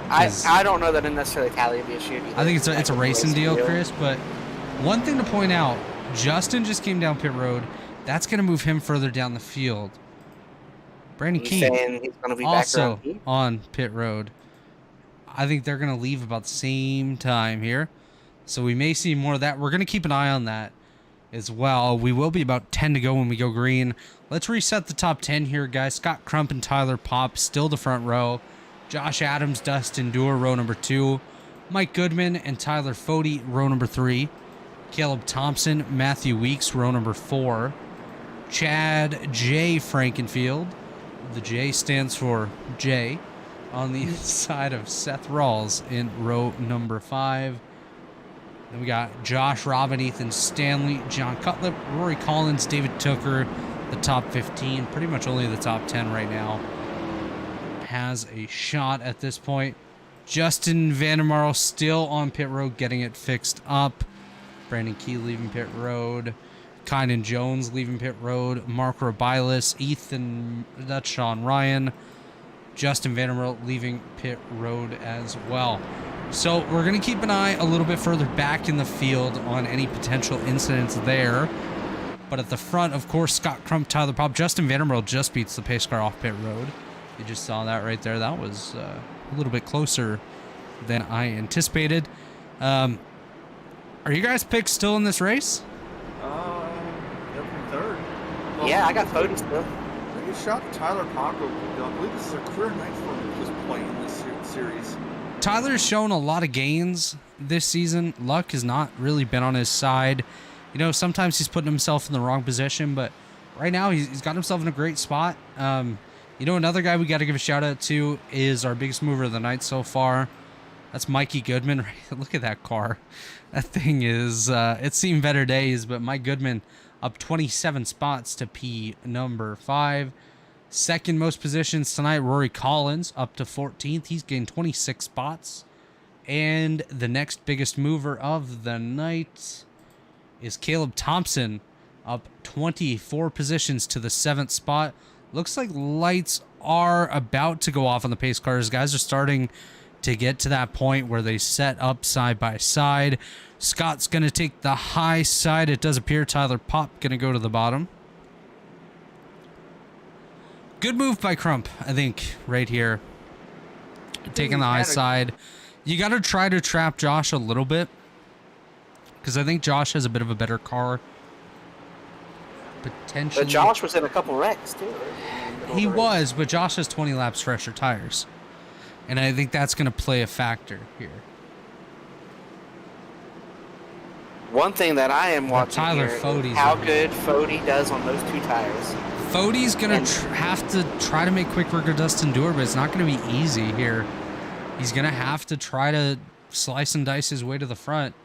I don't know that it necessarily tally would be issued either. I think it's a racing deal, Chris. But one thing to point out, Justin just came down pit road. That's going to move him further down the field. Brandon He's Key saying he's going to be back also around Key. on pit road. I think they're going to leave about the same time here. So we may see more of that. We're going to keep an eye on that as well. We will be about 10 to go when we go green. Let's reset the top 10 here, guys. Scott Crump and Tyler Pop still the front row. Josh Adams, Dustin Dewar, row number 2. Mike Goodman and Tyler Fody, row number 3. Caleb Thompson, Matthew Weeks, row number 4. Chad J. Frankenfield. The J stands for J. On the inside of Seth Rawls in row number 5. Then we got Josh Robin, Ethan Stanley, John Cutlip, Rory Collins, David Tucker, the top 15. Pretty much only the top 10 right now has a shot at this point. Justin Vandermarl still on pit road, getting it fixed up. Brandon Key leaving pit road. Kynan Jones leaving pit road. Mark Rebilas, that's Sean Ryan. Justin Vandermarl leaving pit road as well. So we're going to keep an eye a little bit further back in the field on any potential incidents there. But at the front, of course, Scott Crump, Tyler Pop, Justin Vandermeer just beats the pace car off pit road. You just saw that right there. That was a little bit closer than I anticipated. Are you guys picked still in this race? Third. Well, Yeah, I got Fody still. I think he shot Tyler Pop. I believe this is a career night for him at this point in this series. Tyler's shown a lot of gains this season. Luck has not really been on his side. You know, sometimes he's putting himself in the wrong position, but right now he's got himself in a great spot. You know, another guy we got to give a shout out to is our biggest mover of the night so far. That's Mikey Goodman. Look at that car. That thing is, it's seen better days, but Mike Goodman up 27 spots to P number 5. Second most positions tonight, Rory Collins up to 14th. He's gained 26 spots. And the next biggest mover of the night is Caleb Thompson up 24 positions to the 7th spot. Looks like lights are about to go off on the pace cars. Guys are starting to get to that point where they set up side by side. Scott's going to take the high side. It does appear Tyler Pop going to go to the bottom. Good move by Crump, I think, right here. Taking the high side. You got to try to trap Josh a little bit, because I think Josh has a bit of a better car. Potentially. But Josh was in a couple wrecks, too. He was, but Josh has 20 laps fresher tires. And I think that's going to play a factor here. One thing that I am watching Tyler here Fode's is how good Fody does on those 2 tires. Fode's going to have to try to make quick work of Dustin Dewar, but it's not going to be easy here. He's going to have to try to slice and dice his way to the front.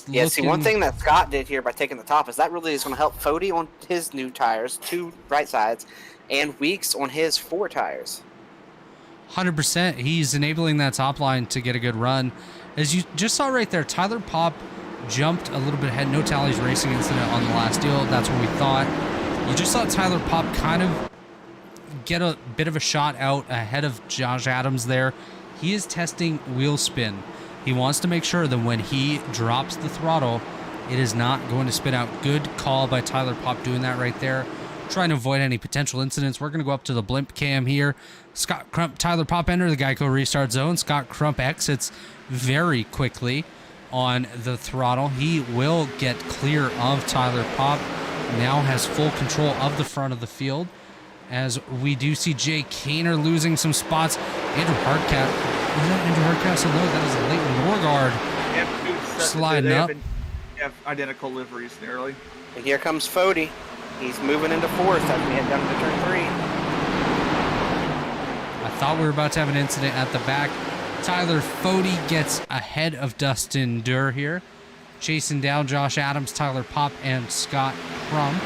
Yeah, see, one thing that Scott did here by taking the top is that really is going to help Fody on his new tires, 2 right sides, and Weeks on his 4 tires. 100%. He's enabling that top line to get a good run. As you just saw right there, Tyler Pop jumped a little bit ahead. No tallies racing incident on the last deal. That's what we thought. You just saw Tyler Pop kind of get a bit of a shot out ahead of Josh Adams there. He is testing wheel spin. He wants to make sure that when he drops the throttle, it is not going to spin out. Good call by Tyler Pop doing that right there. Trying to avoid any potential incidents. We're going to go up to the blimp cam here. Scott Crump, Tyler Pop enter the Geico restart zone. Scott Crump exits very quickly on the throttle. He will get clear of Tyler Pop. Now has full control of the front of the field. As we do see Jay Kaner losing some spots. Andrew Hardcastle. Is that Andrew Hardcastle? No, that is Leighton Norgard sliding up. They have identical liveries nearly. And here comes Fody. He's moving into 4th as we head down to turn 3. I thought we were about to have an incident at the back. Tyler Fody gets ahead of Dustin Durr here. Chasing down Josh Adams, Tyler Pop, and Scott Crump.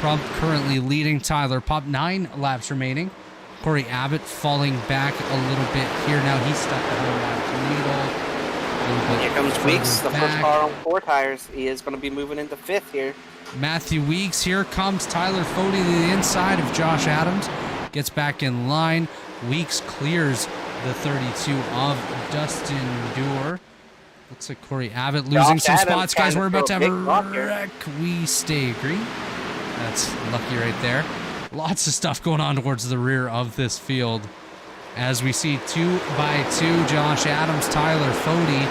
Crump currently leading Tyler Pop. 9 laps remaining. Corey Abbott falling back a little bit here. Now he's stuck behind Matt Needle. Here comes Weeks, the first car on 4 tires. He is going to be moving into 5th here. Matthew Weeks. Here comes Tyler Fody to the inside of Josh Adams. Gets back in line. Weeks clears the 32 of Dustin Dewar. Looks like Corey Abbott losing some spots. Guys, we're about to have a wreck. We stay green. That's lucky right there. Lots of stuff going on towards the rear of this field. As we see 2 by 2, Josh Adams, Tyler Fody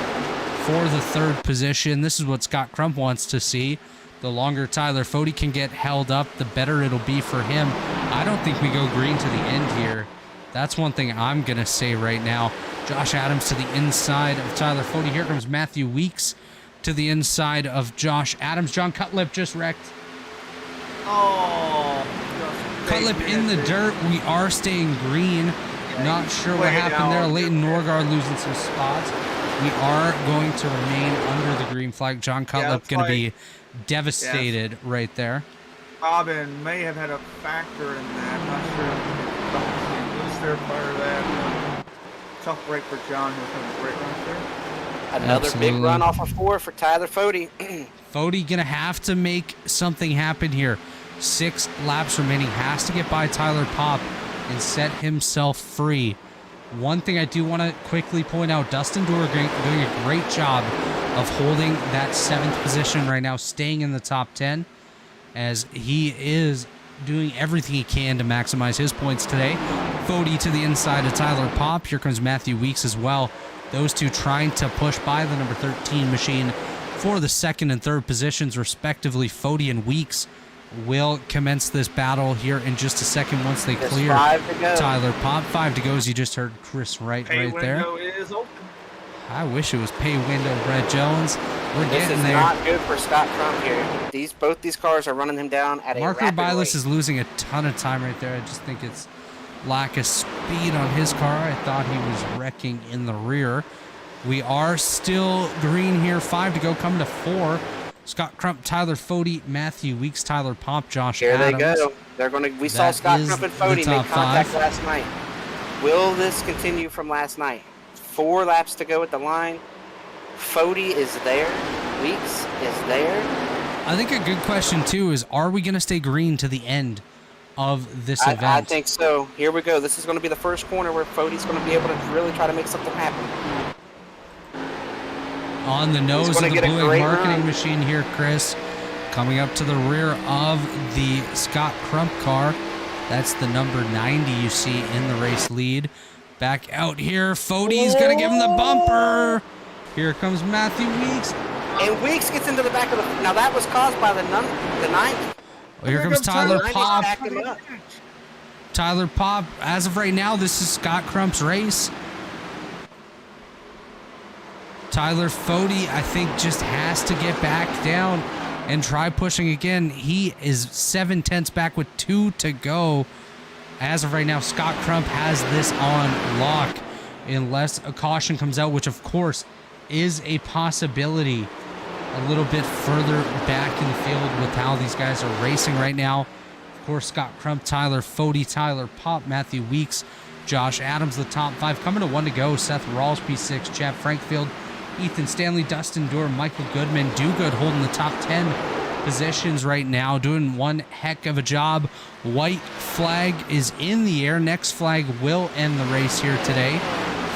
for the 3rd position. This is what Scott Crump wants to see. The longer Tyler Fody can get held up, the better it'll be for him. I don't think we go green to the end here. That's one thing I'm going to say right now. Josh Adams to the inside of Tyler Fody. Here comes Matthew Weeks to the inside of Josh Adams. John Cutlip just wrecked. Oh. Cutlip in the dirt. We are staying green. Not sure what happened there. Leighton Norgard losing some spots. We are going to remain under the green flag. John Cutlip going to be devastated right there. Robin may have had a factor in that. I'm not sure. Was there part of that? Tough break for John. He was having a great run there. Another big run off of 4 for Tyler Fody. Fody going to have to make something happen here. 6 laps remaining. Has to get by Tyler Pop and set himself free. One thing I do want to quickly point out, Dustin Dewar doing a great job of holding that 7th position right now, staying in the top 10, as he is doing everything he can to maximize his points today. Fody to the inside of Tyler Pop. Here comes Matthew Weeks as well. Those two trying to push by the number 13 machine for the 2nd and 3rd positions, respectively. Fody and Weeks will commence this battle here in just a second once they clear Tyler Pop. 5 to go, as you just heard Chris Wright right there. Pay window is open. I wish it was pay window, Brett Jones. We're This getting is there. not good for Scott Crump here. Both these cars are running him down at Mark a rapid Rebilas rate. is losing a ton of time right there. I just think it's lack of speed on his car. I thought he was wrecking in the rear. We are still green here. 5 to go, coming to 4. Scott Crump, Tyler Fody, Matthew Weeks, Tyler Pop, Josh Here Adams. they go. They're going to. We saw That Scott is Crump and the Fody top make contact 5. last night. Will this continue from last night? 4 laps to go at the line. Fody is there. Weeks is there. I think a good question, too, is are we going to stay green to the end of this event? I think so. Here we go. This is going to be the first corner where Fody's going to be able to really try to make something happen. On the nose of the get a Blue Egg great marketing run. machine here, Chris. Coming up to the rear of the Scott Crump car. That's the number 90 you see in the race lead. Back out here. Fody's going to give him the bumper. Here comes Matthew Weeks. And Weeks gets into the back of the. Now that was caused by the 90. Well, here comes Tyler Pop. Back him up. Tyler Pop. As of right now, this is Scott Crump's race. Tyler Fody, I think, just has to get back down and try pushing again. He is 7 tenths back with 2 to go. As of right now, Scott Crump has this on lock unless a caution comes out, which of course is a possibility a little bit further back in the field with how these guys are racing right now. Of course, Scott Crump, Tyler Fody, Tyler Pop, Matthew Weeks, Josh Adams, the top 5. Coming to 1 to go, Seth Rawls, P6, Chad Frankfield, Ethan Stanley, Dustin Dorr, Michael Goodman, Dogood holding the top 10 positions right now, doing one heck of a job. White flag is in the air. Next flag will end the race here today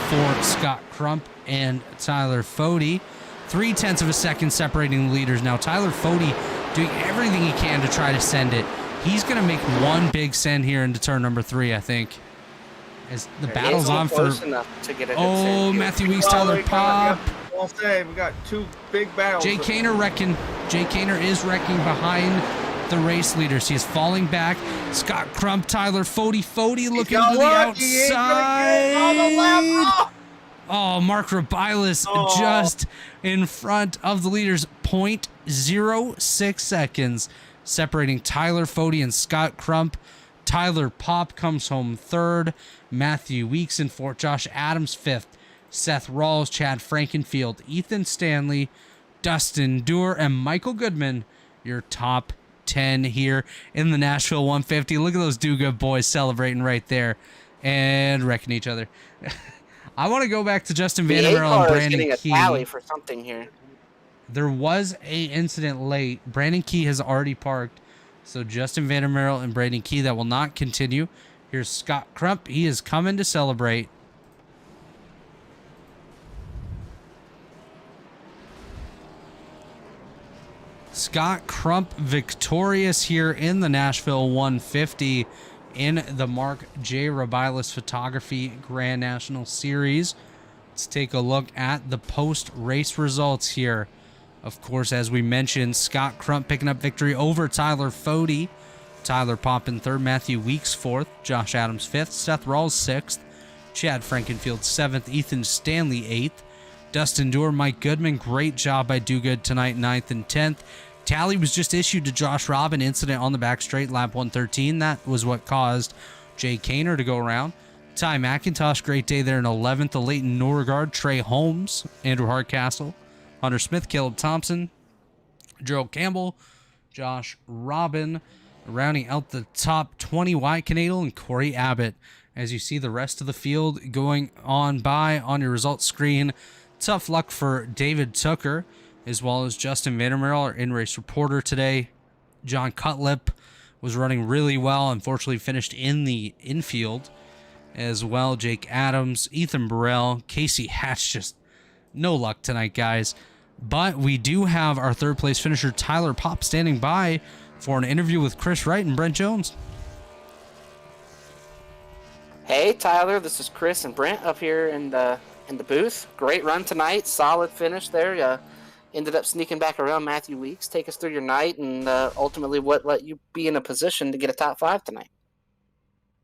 for Scott Crump and Tyler Fody. 0.3 of a second separating the leaders now. Tyler Fody doing everything he can to try to send it. He's going to make one big send here into turn number 3, I think. As the battle's on for... Oh, Matthew Weeks, Tyler Pop. I'll say we got 2 big battles. Jay Kaner wrecking. Jay Kaner is wrecking behind the race leaders. He is falling back. Scott Crump, Tyler Fody. Fody looking to the outside. Oh, Mark Rebilas just in front of the leaders. 0.06 seconds separating Tyler Fody and Scott Crump. Tyler Pop comes home 3rd. Matthew Weeks in 4th. Josh Adams 5th. Seth Rawls, Chad Frankenfield, Ethan Stanley, Dustin Dorr, and Michael Goodman, your top 10 here in the Nashville 150. Look at those do-good boys celebrating right there and wrecking each other. I want to go back to Justin Vandermeer and Brandon Key. Tally for something here. There was a incident late. Brandon Key has already parked. So Justin Vandermeer and Brandon Key, that will not continue. Here's Scott Crump. He is coming to celebrate. Scott Crump victorious here in the Nashville 150 in the Mark J. Rebilas Photography Grand National Series. Let's take a look at the post-race results here. Of course, as we mentioned, Scott Crump picking up victory over Tyler Fody. Tyler Pop in 3rd, Matthew Weeks 4th, Josh Adams 5th, Seth Rawls 6th, Chad Frankenfield 7th, Ethan Stanley 8th, Dustin Dorr, Mike Goodman, great job by Dogood tonight, 9th and 10th. Tally was just issued to Josh Robin, incident on the back straight, lap 113. That was what caused Jay Kaner to go around. Ty McIntosh, great day there in 11th. The Leighton Norgard, Trey Holmes, Andrew Hardcastle, Hunter Smith, Caleb Thompson, Gerald Campbell, Josh Robin, rounding out the top 20, Wyatt Canadle and Corey Abbott. As you see the rest of the field going on by on your results screen, tough luck for David Tucker, as well as Justin Vandermeer, our in-race reporter today. John Cutlip was running really well, unfortunately finished in the infield. As well, Jake Adams, Ethan Burrell, Casey Hatch, just no luck tonight, guys. But we do have our third place finisher, Tyler Pop, standing by for an interview with Chris Wright and Brent Jones. Hey, Tyler, this is Chris and Brent up here in the booth. Great run tonight, solid finish there. Ended up sneaking back around Matthew Weeks. Take us through your night and ultimately what let you be in a position to get a top 5 tonight.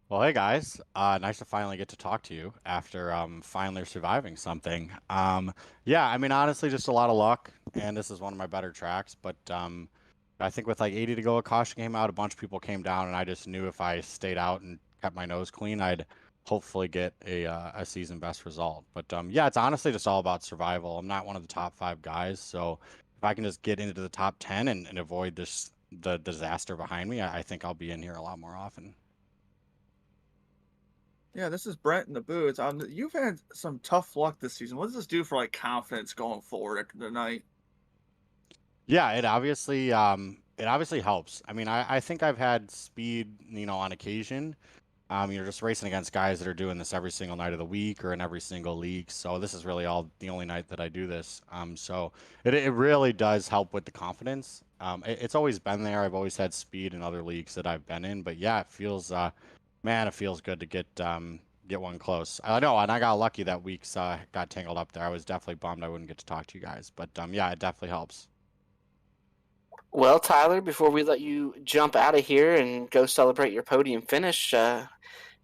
Well, hey guys, nice to finally get to talk to you after finally surviving something. Yeah, I mean, honestly, just a lot of luck, and this is one of my better tracks. But I think with like 80 to go, a caution came out, a bunch of people came down, and I just knew if I stayed out and kept my nose clean, I'd hopefully get a season best result. But yeah, it's honestly just all about survival. I'm not one of the top 5 guys, so if I can just get into the top 10 and avoid the disaster behind me, I think I'll be in here a lot more often. Yeah, this is Brent in the booth. You've had some tough luck this season. What does this do for like confidence going forward after tonight? Yeah, it obviously helps. I mean, I think I've had speed, on occasion. You're just racing against guys that are doing this every single night of the week or in every single league. So this is really the only night that I do this. So it really does help with the confidence. It's always been there. I've always had speed in other leagues that I've been in. But yeah, it feels man, it feels good to get one close. I know, and I got lucky that Weeks got tangled up there. I was definitely bummed I wouldn't get to talk to you guys, but yeah, it definitely helps. Well, Tyler, before we let you jump out of here and go celebrate your podium finish,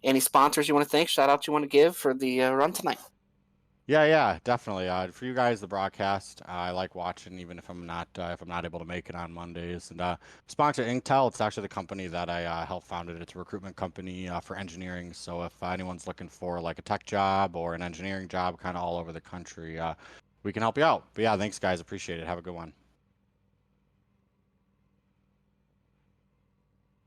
any sponsors you want to thank, shout out you want to give for the run tonight? Yeah, definitely. For you guys, the broadcast, I like watching, even if I'm not able to make it on Mondays. And sponsor Intel, it's actually the company that I helped founded. It's a recruitment company for engineering. So if anyone's looking for like a tech job or an engineering job, kind of all over the country, we can help you out. But yeah, thanks guys, appreciate it. Have a good one.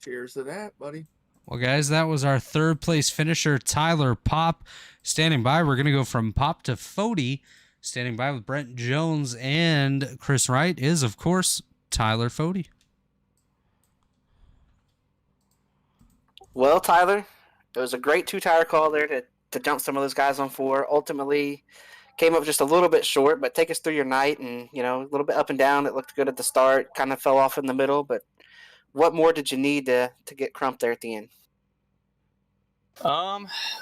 Cheers to that, buddy. Well, guys, that was our third place finisher, Tyler Pop, standing by. We're going to go from Pop to Fody. Standing by with Brent Jones and Chris Wright is, of course, Tyler Fody. Well, Tyler, it was a great 2-tire call there to jump some of those guys on 4. Ultimately, came up just a little bit short, but take us through your night and, a little bit up and down. It looked good at the start, kind of fell off in the middle, but what more did you need to get Crump there at the end?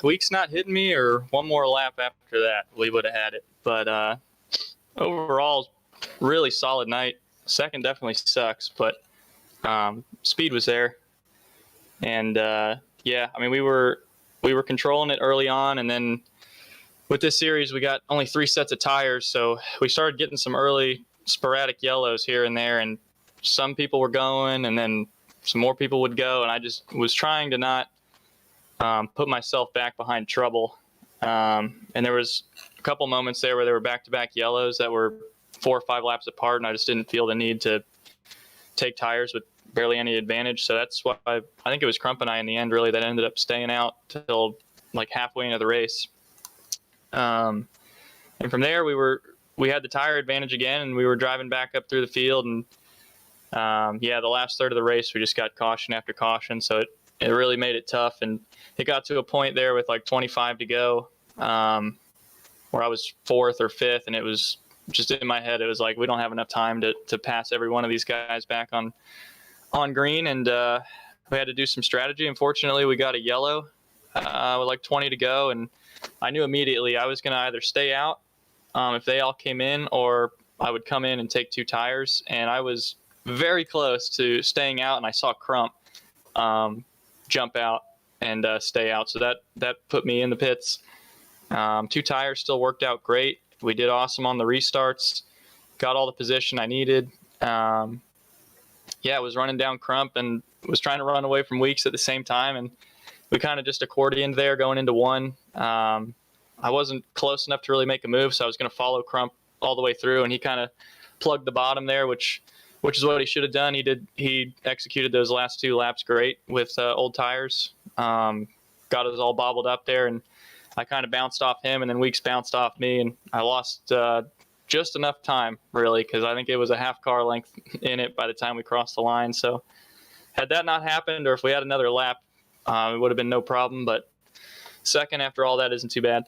Weeks not hitting me, or one more lap after that, we would have had it. But overall, really solid night. Second definitely sucks, but speed was there. And yeah, I mean, we were controlling it early on, and then with this series, we got only 3 sets of tires, so we started getting some early sporadic yellows here and there, and some people were going, and then some more people would go, and I just was trying to not put myself back behind trouble. And there was a couple moments there where there were back-to-back yellows that were 4 or 5 laps apart, and I just didn't feel the need to take tires with barely any advantage. So that's why I think it was Crump and I in the end, really, that ended up staying out till like halfway into the race. And from there, we had the tire advantage again, and we were driving back up through the field, and yeah, the last third of the race, we just got caution after caution, so it really made it tough. And it got to a point there with like 25 to go, where I was 4th or 5th, and it was just in my head, it was like, we don't have enough time to pass every one of these guys back on green, and we had to do some strategy. Unfortunately, we got a yellow with like 20 to go, and I knew immediately I was going to either stay out if they all came in, or I would come in and take 2 tires, and I was very close to staying out, and I saw Crump jump out and stay out, so that put me in the pits. 2 tires still worked out great. We did awesome on the restarts, got all the position I needed. Yeah, I was running down Crump and was trying to run away from Weeks at the same time, and we kind of just accordioned there going into 1. I wasn't close enough to really make a move, so I was going to follow Crump all the way through, and he kind of plugged the bottom there, which is what he should have done. He executed those last 2 laps great with old tires. Got us all bobbled up there, and I kind of bounced off him, and then Weeks bounced off me, and I lost just enough time, really, because I think it was a half car length in it by the time we crossed the line. So had that not happened, or if we had another lap, it would have been no problem. But second after all that isn't too bad.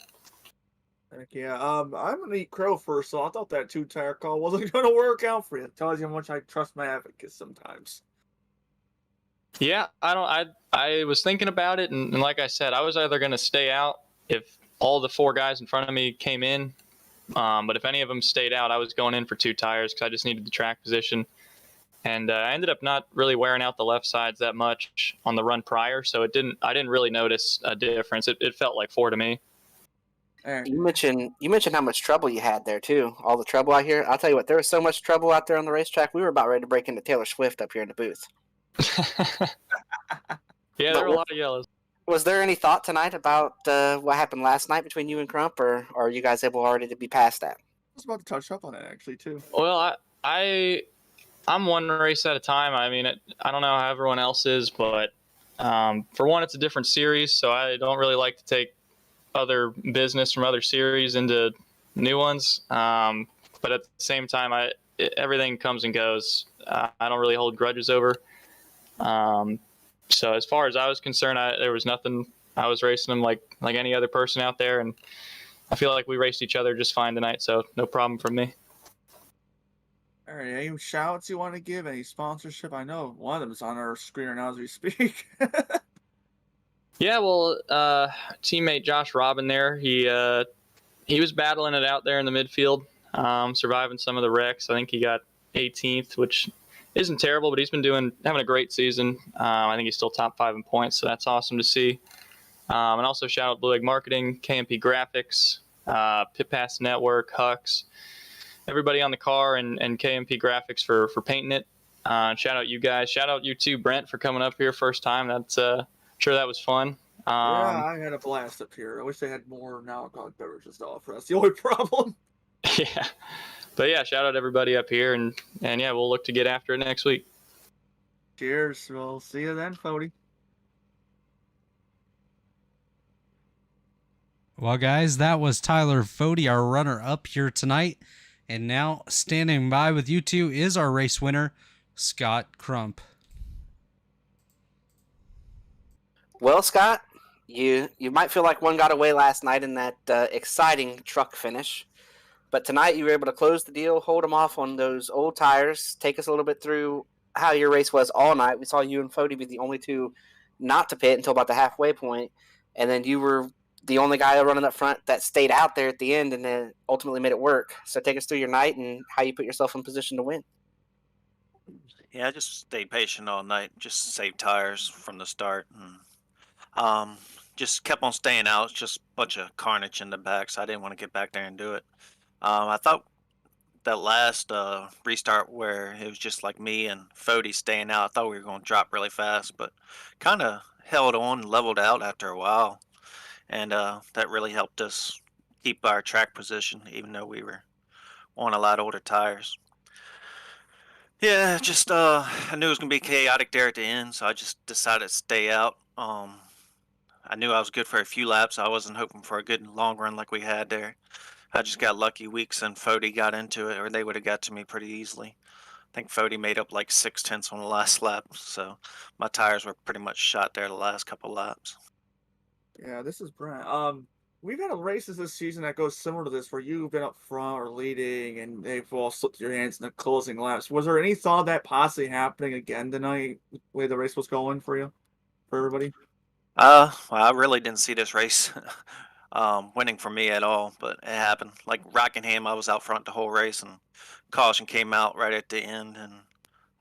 Heck yeah. I'm gonna eat crow first, so I thought that 2-tire call wasn't gonna work out for you. It tells you how much I trust my advocates sometimes. Yeah, I was thinking about it, and like I said, I was either going to stay out if all the 4 guys in front of me came in, but if any of them stayed out, I was going in for 2 tires because I just needed the track position. And I ended up not really wearing out the left sides that much on the run prior, so I didn't really notice a difference. It felt like 4 to me. Right. You mentioned how much trouble you had there too. All the trouble out here. I'll tell you what, there was so much trouble out there on the racetrack. We were about ready to break into Taylor Swift up here in the booth. Yeah, there were a lot of yellows. Was there any thought tonight about what happened last night between you and Crump, or are you guys able already to be past that? I was about to touch up on that actually too. Well, I'm one race at a time. I mean, I don't know how everyone else is, but for one, it's a different series, so I don't really like to take other business from other series into new ones. But at the same time, everything comes and goes. I don't really hold grudges over. So as far as I was concerned, there was nothing. I was racing them like any other person out there, and I feel like we raced each other just fine tonight. So no problem from me. All right, any shouts you want to give? Any sponsorship? I know one of them is on our screen right now as we speak. Yeah, well, teammate Josh Robin there, he was battling it out there in the midfield, surviving some of the wrecks. I think he got 18th, which isn't terrible, but he's been having a great season. I think he's still top 5 in points, so that's awesome to see. And also shout out Blue Egg Marketing, KMP Graphics, Pit Pass Network, Hux, everybody on the car, and KMP Graphics for painting it. Shout out you guys. Shout out you too, Brent, for coming up here first time. That's sure that was fun. Yeah, I had a blast up here. I wish they had more non-alcoholic beverages to offer. That's the only problem. Yeah, but yeah, shout out everybody up here, and yeah, we'll look to get after it next week. Cheers. We'll see you then, Fody. Well, guys, that was Tyler Fody, our runner-up here tonight. And now, standing by with you two is our race winner, Scott Crump. Well, Scott, you might feel like one got away last night in that exciting truck finish. But tonight you were able to close the deal, hold them off on those old tires, take us a little bit through how your race was all night. We saw you and Fody be the only two not to pit until about the halfway point, and then you were the only guy running up front that stayed out there at the end and then ultimately made it work. So take us through your night and how you put yourself in position to win. Yeah, I just stayed patient all night, just saved tires from the start, and just kept on staying out. It's just a bunch of carnage in the back, so I didn't want to get back there and do it. I thought that last restart where it was just like me and Fody staying out, I thought we were going to drop really fast, but kind of held on, leveled out after a while, and that really helped us keep our track position, even though we were on a lot older tires. Yeah, just I knew it was going to be chaotic there at the end, so I just decided to stay out. I knew I was good for a few laps. I wasn't hoping for a good long run like we had there. I just got lucky. Weeks and Fody got into it, or they would have got to me pretty easily. I think Fody made up like 6/10 on the last lap, so my tires were pretty much shot there the last couple laps. Yeah, this is Brent. We've had races this season that goes similar to this, where you've been up front or leading, and they've all slipped your hands in the closing laps. Was there any thought of that possibly happening again tonight, the way the race was going for you, for everybody? Well, I really didn't see this race winning for me at all, but it happened. Like Rockingham, I was out front the whole race, and caution came out right at the end, and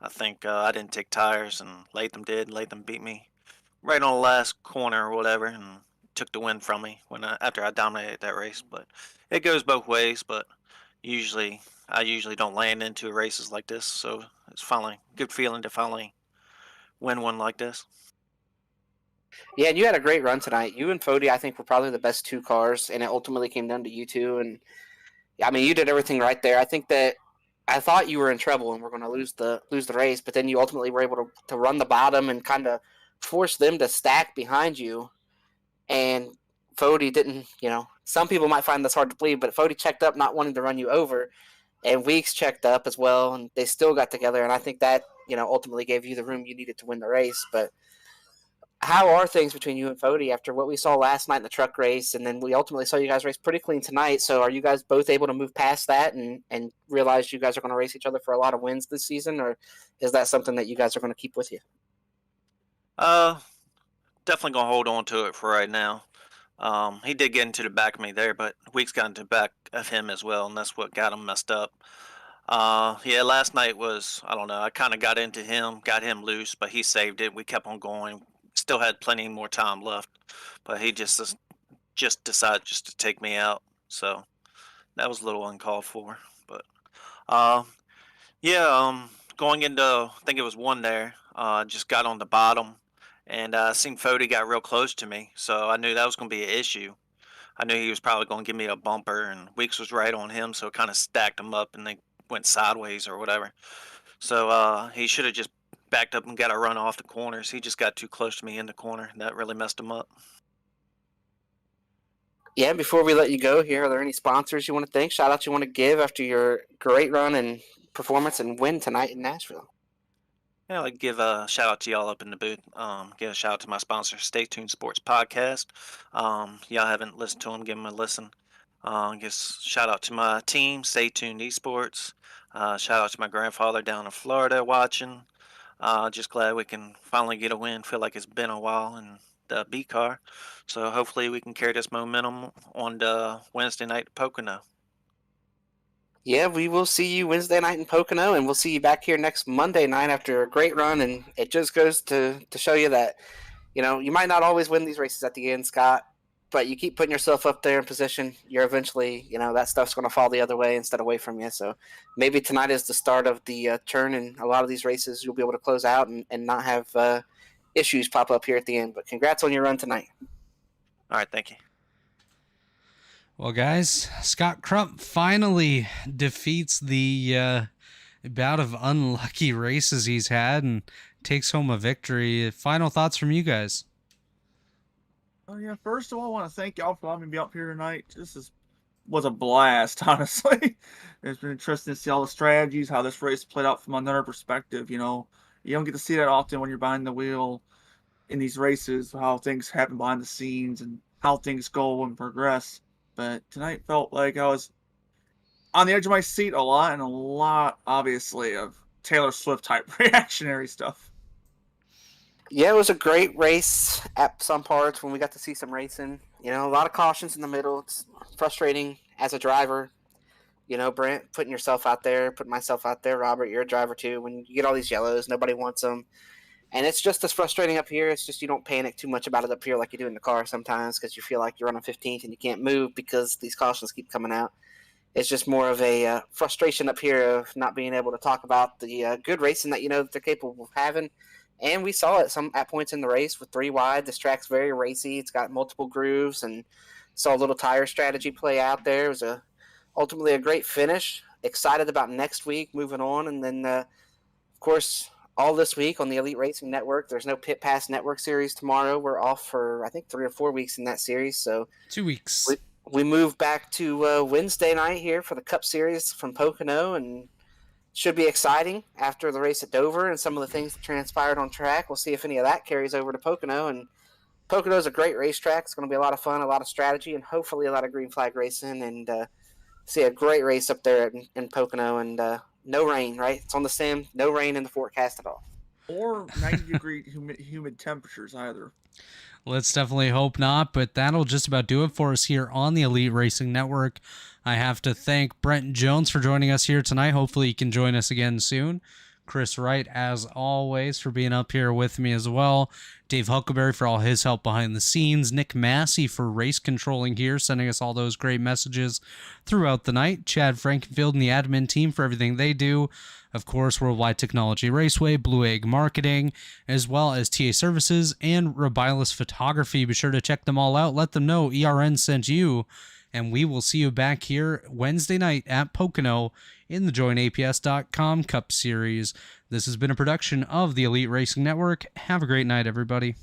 I think I didn't take tires, and Latham did. Latham beat me right on the last corner or whatever, and took the win from me after I dominated that race. But it goes both ways. But I usually don't land into races like this, so it's finally a good feeling to finally win one like this. Yeah, and you had a great run tonight. You and Fody, I think, were probably the best 2 cars, and it ultimately came down to you two. And I mean, you did everything right there. I think that I thought you were in trouble and we're going to lose the race, but then you ultimately were able to run the bottom and kind of force them to stack behind you. And Fody didn't, some people might find this hard to believe, but Fody checked up not wanting to run you over, and Weeks checked up as well, and they still got together. And I think that, ultimately gave you the room you needed to win the race. But how are things between you and Fody after what we saw last night in the truck race, and then we ultimately saw you guys race pretty clean tonight? So are you guys both able to move past that and realize you guys are going to race each other for a lot of wins this season, or is that something that you guys are going to keep with you? Definitely gonna hold on to it for right now. He did get into the back of me there, but Weeks got into the back of him as well, and that's what got him messed up. Yeah, last night was, I don't know, I kind of got into him, got him loose, but he saved it. We kept on going. Still had plenty more time left, but he just decided just to take me out. So that was a little uncalled for. But uh, yeah, going into, I think it was one there, just got on the bottom, and seen Fody got real close to me, so I knew that was going to be an issue. I knew he was probably going to give me a bumper, and Weeks was right on him, so it kind of stacked him up, and they went sideways or whatever. So he should have just backed up and got a run off the corners. He just got too close to me in the corner, and that really messed him up. Yeah, before we let you go here, are there any sponsors you want to thank, shout outs you want to give after your great run and performance and win tonight in Nashville? Yeah, I'd like to give a shout out to y'all up in the booth. Give a shout out to my sponsor, Stay Tuned Sports Podcast. Y'all haven't listened to them, give them a listen. Guess shout out to my team, Stay Tuned Esports. Shout out to my grandfather down in Florida watching. Just glad we can finally get a win. Feel like it's been a while in the B car. So hopefully we can carry this momentum on the Wednesday night at Pocono. Yeah, we will see you Wednesday night in Pocono, and we'll see you back here next Monday night after a great run. And it just goes to show you that, you might not always win these races at the end, Scott, but you keep putting yourself up there in position, you're eventually, that stuff's going to fall the other way instead of away from you. So maybe tonight is the start of the turn, and a lot of these races you'll be able to close out and not have issues pop up here at the end. But congrats on your run tonight. All right, thank you. Well, guys, Scott Crump finally defeats the bout of unlucky races he's had and takes home a victory. Final thoughts from you guys? Oh yeah, first of all, I want to thank y'all for letting me be up here tonight. Was a blast, honestly. It's been interesting to see all the strategies, how this race played out from another perspective. You don't get to see that often when you're behind the wheel in these races, how things happen behind the scenes and how things go and progress. But tonight felt like I was on the edge of my seat a lot, obviously, of Taylor Swift type reactionary stuff. Yeah, it was a great race at some parts when we got to see some racing. A lot of cautions in the middle. It's frustrating as a driver. Brent, putting yourself out there, putting myself out there. Robert, you're a driver too. When you get all these yellows, nobody wants them. And it's just as frustrating up here. It's just you don't panic too much about it up here like you do in the car sometimes because you feel like you're on a 15th and you can't move because these cautions keep coming out. It's just more of a frustration up here of not being able to talk about the good racing that that they're capable of having. And we saw it at points in the race with 3 wide. This track's very racy. It's got multiple grooves, and saw a little tire strategy play out there. It was ultimately a great finish. Excited about next week, moving on. And then, of course, all this week on the Elite Racing Network. There's no Pit Pass Network series tomorrow. We're off for, I think, 3 or 4 weeks in that series. So 2 weeks. We move back to Wednesday night here for the Cup Series from Pocono, and should be exciting after the race at Dover and some of the things that transpired on track. We'll see if any of that carries over to Pocono. And Pocono is a great racetrack. It's going to be a lot of fun, a lot of strategy, and hopefully a lot of green flag racing. And see a great race up there in Pocono. And no rain, right? It's on the sim. No rain in the forecast at all. Or 90-degree humid temperatures either. Let's definitely hope not, but that'll just about do it for us here on the Elite Racing Network. I have to thank Brent Jones for joining us here tonight. Hopefully he can join us again soon. Chris Wright, as always, for being up here with me as well. Dave Huckleberry for all his help behind the scenes. Nick Massey for race controlling here, sending us all those great messages throughout the night. Chad Frankenfield and the admin team for everything they do. Of course, Worldwide Technology Raceway, Blue Egg Marketing, as well as TA Services and Rebilas Photography. Be sure to check them all out. Let them know ERN sent you. And we will see you back here Wednesday night at Pocono in the JoinAPS.com Cup Series. This has been a production of the Elite Racing Network. Have a great night, everybody.